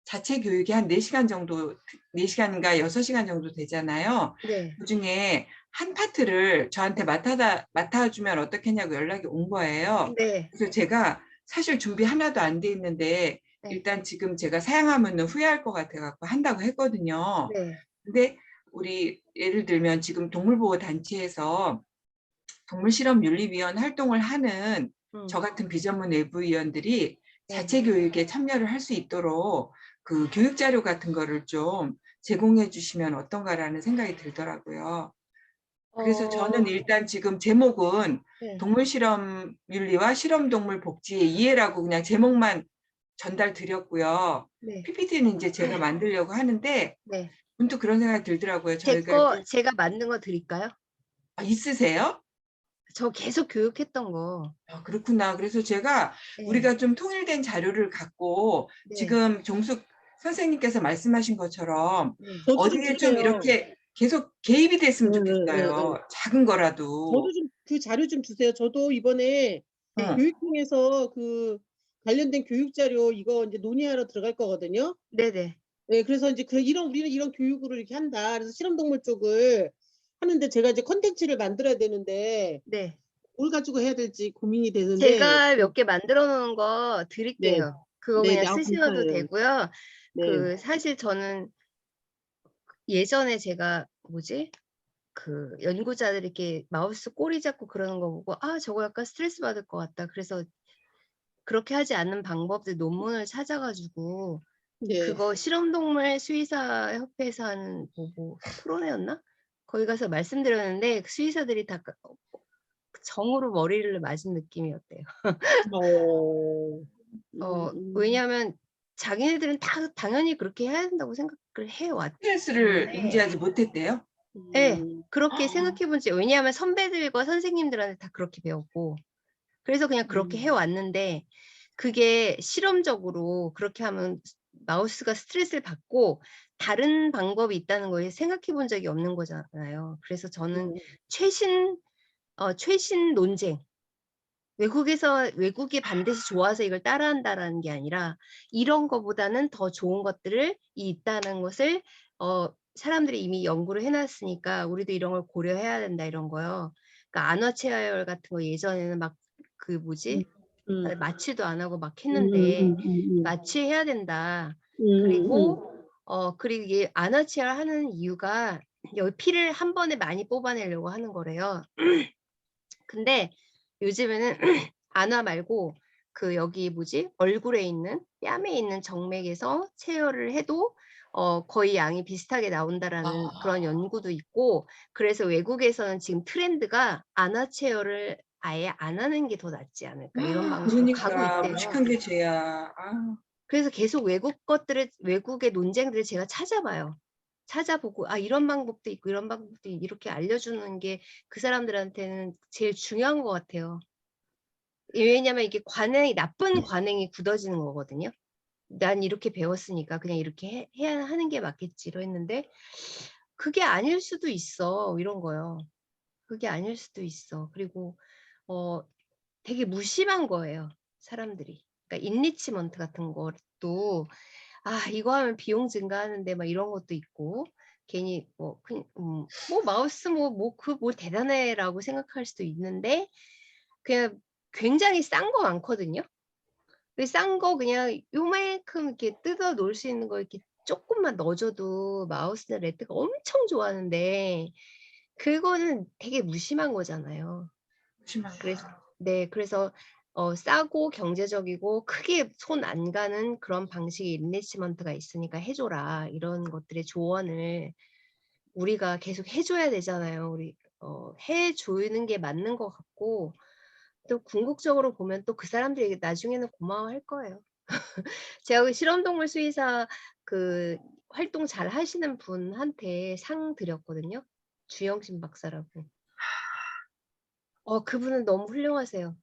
자체 교육이 한 4시간 정도, 4시간인가 6시간 정도 되잖아요. 네. 그중에 한 파트를 저한테 맡아주면 어떻겠냐고 연락이 온 거예요. 네. 그래서 제가 사실 준비 하나도 안 돼 있는데 네. 일단 지금 제가 사양하면 후회할 것 같아갖고 한다고 했거든요. 네. 근데 우리 예를 들면 지금 동물보호단체에서 동물실험윤리위원 활동을 하는 저 같은 비전문 외부위원들이 네. 자체 교육에 참여를 할 수 있도록 교육 자료 같은 거를 좀 제공해 주시면 어떤가라는 생각이 들더라고요. 그래서 저는 일단 지금 제목은 네. 동물실험윤리와 실험동물 복지의 이해라고 그냥 제목만 전달 드렸고요. 네. PPT는 이제 제가 만들려고 하는데 네. 문득 그런 생각이 들더라고요. 저희가 제가 만든 거 드릴까요? 있으세요? 저 계속 교육했던 거. 그렇구나. 그래서 제가 네. 우리가 좀 통일된 자료를 갖고 네. 지금 종숙 선생님께서 말씀하신 것처럼 네. 저도 좀 어디에 좀 주세요. 이렇게 계속 개입이 됐으면 응, 응, 좋겠어요. 작은 거라도. 저도 좀 그 자료 좀 주세요. 저도 이번에 응. 교육청에서 관련된 교육 자료 이거 이제 논의하러 들어갈 거거든요. 네네. 네, 그래서 이제 우리는 이런 교육으로 이렇게 한다. 그래서 실험동물 쪽을 하는데 제가 이제 컨텐츠를 만들어야 되는데 네. 뭘 가지고 해야 될지 고민이 되는데. 제가 몇 개 만들어 놓은 거 네. 드릴게요. 그거 네, 그냥 아, 쓰셔도 감사해요. 되고요. 네. 사실 저는 예전에 제가 연구자들이 이렇게 마우스 꼬리 잡고 그러는 거 보고 '아 저거 약간 스트레스 받을 것 같다.' 그래서 그렇게 하지 않는 방법들 논문을 찾아 가지고 네. 그거 실험동물 수의사 협회에서 하는 토론회였나? 거기 가서 말씀드렸는데 수의사들이 다 정으로 머리를 맞은 느낌이었대요. 어. 왜냐하면 자기네들은 다 당연히 그렇게 해야 된다고 생각을 해 왔기 스트레스를 때문에 인지하지 못했대요. 예. 그렇게 생각해 본 지 왜냐하면 선배들과 선생님들한테 다 그렇게 배웠고 그래서 그냥 그렇게 해 왔는데 그게 실험적으로 그렇게 하면 마우스가 스트레스를 받고 다른 방법이 있다는 걸 생각해 본 적이 없는 거잖아요. 그래서 저는 최신 논쟁 외국이 반드시 좋아서 이걸 따라한다라는 게 아니라 이런 거보다는 더 좋은 것들을 있다는 것을 사람들이 이미 연구를 해 놨으니까 우리도 이런 걸 고려해야 된다 이런 거요. 그러니까 안어체화열 같은 거 예전에는 막 마취도 안 하고 막 했는데 마취해야 된다. 그리고 그리고 이게 안어체화를 하는 이유가 여기 피를 한 번에 많이 뽑아내려고 하는 거래요. 근데 요즘에는 안아 말고 여기 얼굴에 있는 뺨에 있는 정맥에서 체열을 해도 거의 양이 비슷하게 나온다라는 그런 연구도 있고 그래서 외국에서는 지금 트렌드가 안아 체열을 아예 안 하는 게 더 낫지 않을까 이런 방식으로 가고 그러니까 있대요. 무식한 게 죄야. 그래서 계속 외국의 논쟁들을 제가 찾아봐요. 찾아보고 이런 방법도 있고 이런 방법도 이렇게 알려주는 게 그 사람들한테는 제일 중요한 것 같아요. 왜냐면 이게 나쁜 관행이 굳어지는 거거든요. '난 이렇게 배웠으니까 그냥 이렇게 해야 하는 게 맞겠지.' 했는데 그게 아닐 수도 있어. 이런 거요. 그게 아닐 수도 있어. 그리고 되게 무심한 거예요, 사람들이. 그러니까 인리치먼트 같은 것도 이거 하면 비용 증가하는데 막 이런 것도 있고 괜히 뭐 마우스 뭐 대단해라고 생각할 수도 있는데 그냥 굉장히 싼 거 많거든요. 그 싼 거 그냥 요만큼 이렇게 뜯어 놓을 수 있는 거 이렇게 쪼끔만 넣어 줘도 마우스나 레드가 엄청 좋아하는데 그거는 되게 무심한 거잖아요. 심한 그래서 거죠. 네. 그래서 싸고 경제적이고 크게 손 안 가는 그런 방식의 인리치먼트가 있으니까 해 줘라. 이런 것들의 조언을 우리가 계속 해 줘야 되잖아요. 우리 해 주는 게 맞는 것 같고 또 궁극적으로 보면 또 그 사람들이 나중에는 고마워할 거예요. 제가 그 실험동물 수의사 그 활동 잘 하시는 분한테 상 드렸거든요. 주영신 박사라고. 그분은 너무 훌륭하세요.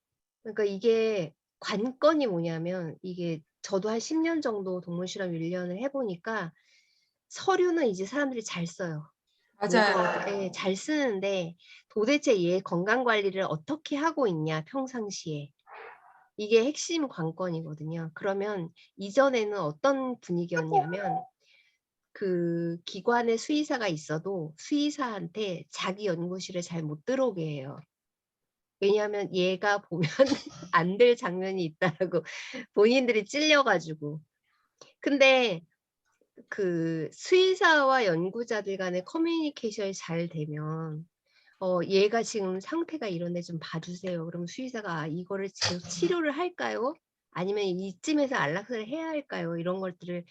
그러니까 이게 관건이 뭐냐면 이게 저도 한 10년 정도 동물 실험 1 년을 해 보니까 서류는 이제 사람들이 잘 써요. 뭐가 맞아요. 예 잘 쓰는데 도대체 얘 건강 관리를 어떻게 하고 있냐 평상시에. 이게 핵심 관건이거든요. 그러면 이전에는 어떤 분위기였냐면 그 기관에 수의사가 있어도 수의사한테 자기 연구실에 잘 못 들어오게 해요. 왜냐하면 얘가 보면 안 될 장면이 있다라고 본인들이 찔려 가지고. 근데 그 수의사와 연구자들 간의 커뮤니케이션이 잘 되면 "얘가 지금 상태가 이런데 좀 봐 주세요." 그러면 수의사가 이거를 계속 치료를 할까요? 아니면 이쯤에서 안락사를 해야 할까요?" 이런 것들을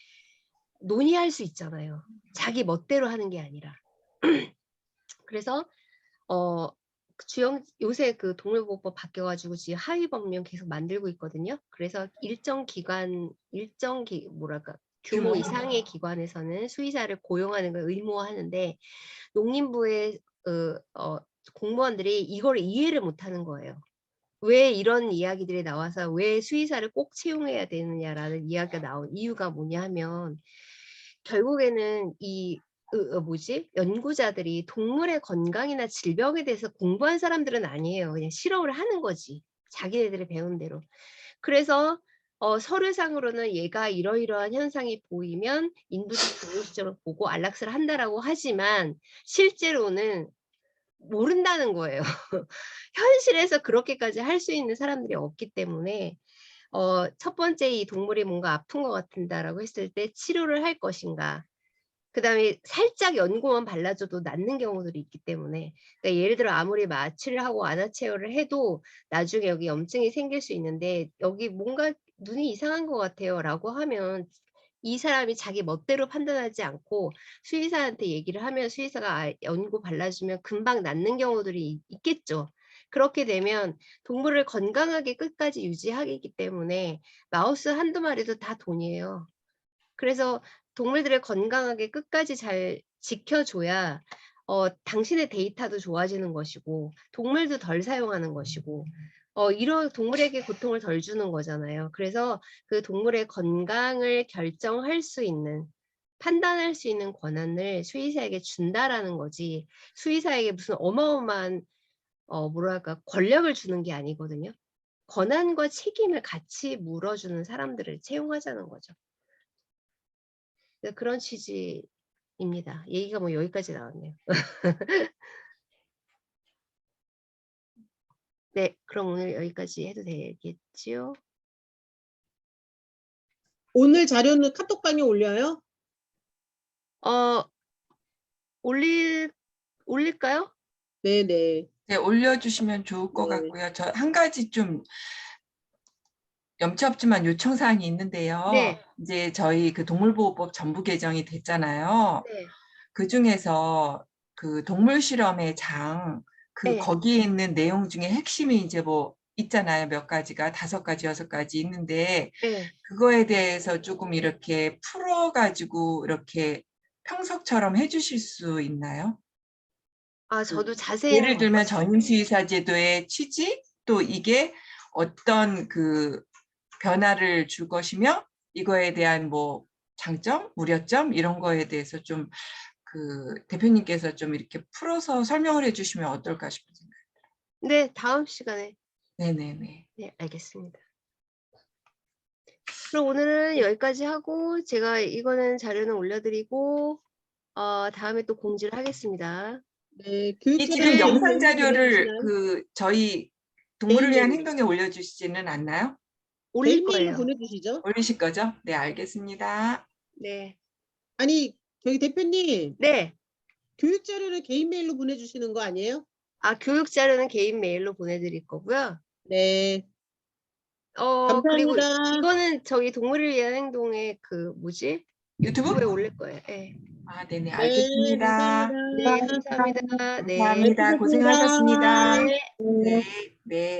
논의할 수 있잖아요. 자기 멋대로 하는 게 아니라. 그래서 어 요새 그 동물보호법 바뀌어 가지고 지금 하위 법령 계속 만들고 있거든요. 그래서 일정 기관 뭐랄까 규모 규모. 이상의 기관에서는 수의사를 고용하는 걸 의무화하는데 농림부의 공무원들이 이걸 이해를 못 하는 거예요. 왜 이런 이야기들이 나와서 왜 수의사를 꼭 채용해야 되느냐라는 이야기가 나온 이유가 뭐냐 하면 결국에는 이 연구자들이 동물의 건강이나 질병에 대해서 공부한 사람들은 아니에요. 그냥 실험을 하는 거지, 자기네들이 배운 대로. 그래서 서류상으로는 얘가 이러이러한 현상이 보이면 인도적 동물시설을 보고 안락사를 한다라고 하지만 실제로는 모른다는 거예요. 현실에서 그렇게까지 할 수 있는 사람들이 없기 때문에 첫 번째 이 동물이 뭔가 아픈 것 같은다라고 했을 때 치료를 할 것인가. 그다음에 살짝 연고만 발라줘도 낫는 경우들이 있기 때문에 그러니까 예를 들어 아무리 마취를 하고 안아체어를 해도 나중에 여기 염증이 생길 수 있는데 "여기 뭔가 눈이 이상한 것 같아요."라고 하면 이 사람이 자기 멋대로 판단하지 않고 수의사한테 얘기를 하면 수의사가 연고 발라주면 금방 낫는 경우들이 있겠죠. 그렇게 되면 동물을 건강하게 끝까지 유지하기 때문에 마우스 한두 마리도 다 돈이에요. 그래서 동물들을 건강하게 끝까지 잘 지켜 줘야 당신의 데이터도 좋아지는 것이고 동물도 덜 사용하는 것이고 이런 동물에게 고통을 덜 주는 거잖아요. 그래서 그 동물의 건강을 결정할 수 있는 판단할 수 있는 권한을 수의사에게 준다라는 거지 수의사에게 무슨 어마어마한 뭐랄까 권력을 주는 게 아니거든요. 권한과 책임을 같이 물어주는 사람들을 채용하자는 거죠. 네 그런 취지입니다. 얘기가 뭐 여기까지 나왔네요. 네. 그럼 오늘 여기까지 해도 되겠지요? 오늘 자료는 카톡방에 올려요? 어 올릴까요? 네네. 네, 올려주시면 좋을 것 네. 같고요. 저 한 가지 좀 염치 없지만 요청 사항이 있는데요. 네. 이제 저희 그 동물보호법 전부 개정이 됐잖아요. 네. 그중에서 그 동물 실험의 예. 거기에 있는 내용 중에 핵심이 이제 뭐 있잖아요. 몇 가지가 5가지, 6가지 있는데 예. 그거에 대해서 조금 이렇게 풀어 가지고 이렇게 평석처럼 해 주실 수 있나요? 저도 자세히는 예를 못 들면 봤어요. 전임수의사 제도의 취지, 또 이게 어떤 그 변화를 줄 것이며 이거에 대한 뭐 장점, 우려점 이런 거에 대해서 좀 그 대표님께서 좀 이렇게 풀어서 설명을 해 주시면 어떨까 싶은 생각이. 네. 다음 시간에 네네네. 네 알겠습니다. 그럼 오늘은 여기까지 하고 제가 이거는 자료는 올려드리고 다음에 또 공지를 하겠습니다. 네, 이 교육 지금 자료는 영상 개인 메일로 자료를 보내주시나요? 그 저희 동물을 개인 위한 메일로. 행동에 올려주시지는 않나요? 올릴 개인 메일로 거예요. 보내주시죠. 올리실 거죠? 네, 알겠습니다. 네. 아니, 저기 대표님, 네. 교육 자료를 개인 메일로 보내주시는 거 아니에요? 교육 자료는 개인 메일로 보내드릴 거고요. 네, 그리고 감사합니다. 이거는 저희 동물을 위한 행동의 그 뭐지? 유튜브? 유튜브에 올릴 거예요. 네. 아, 네네, 네, 알겠습니다. 감사합니다. 네, 감사합니다. 네. 감사합니다. 잘 부탁드립니다. 고생하셨습니다. 네. 네, 네.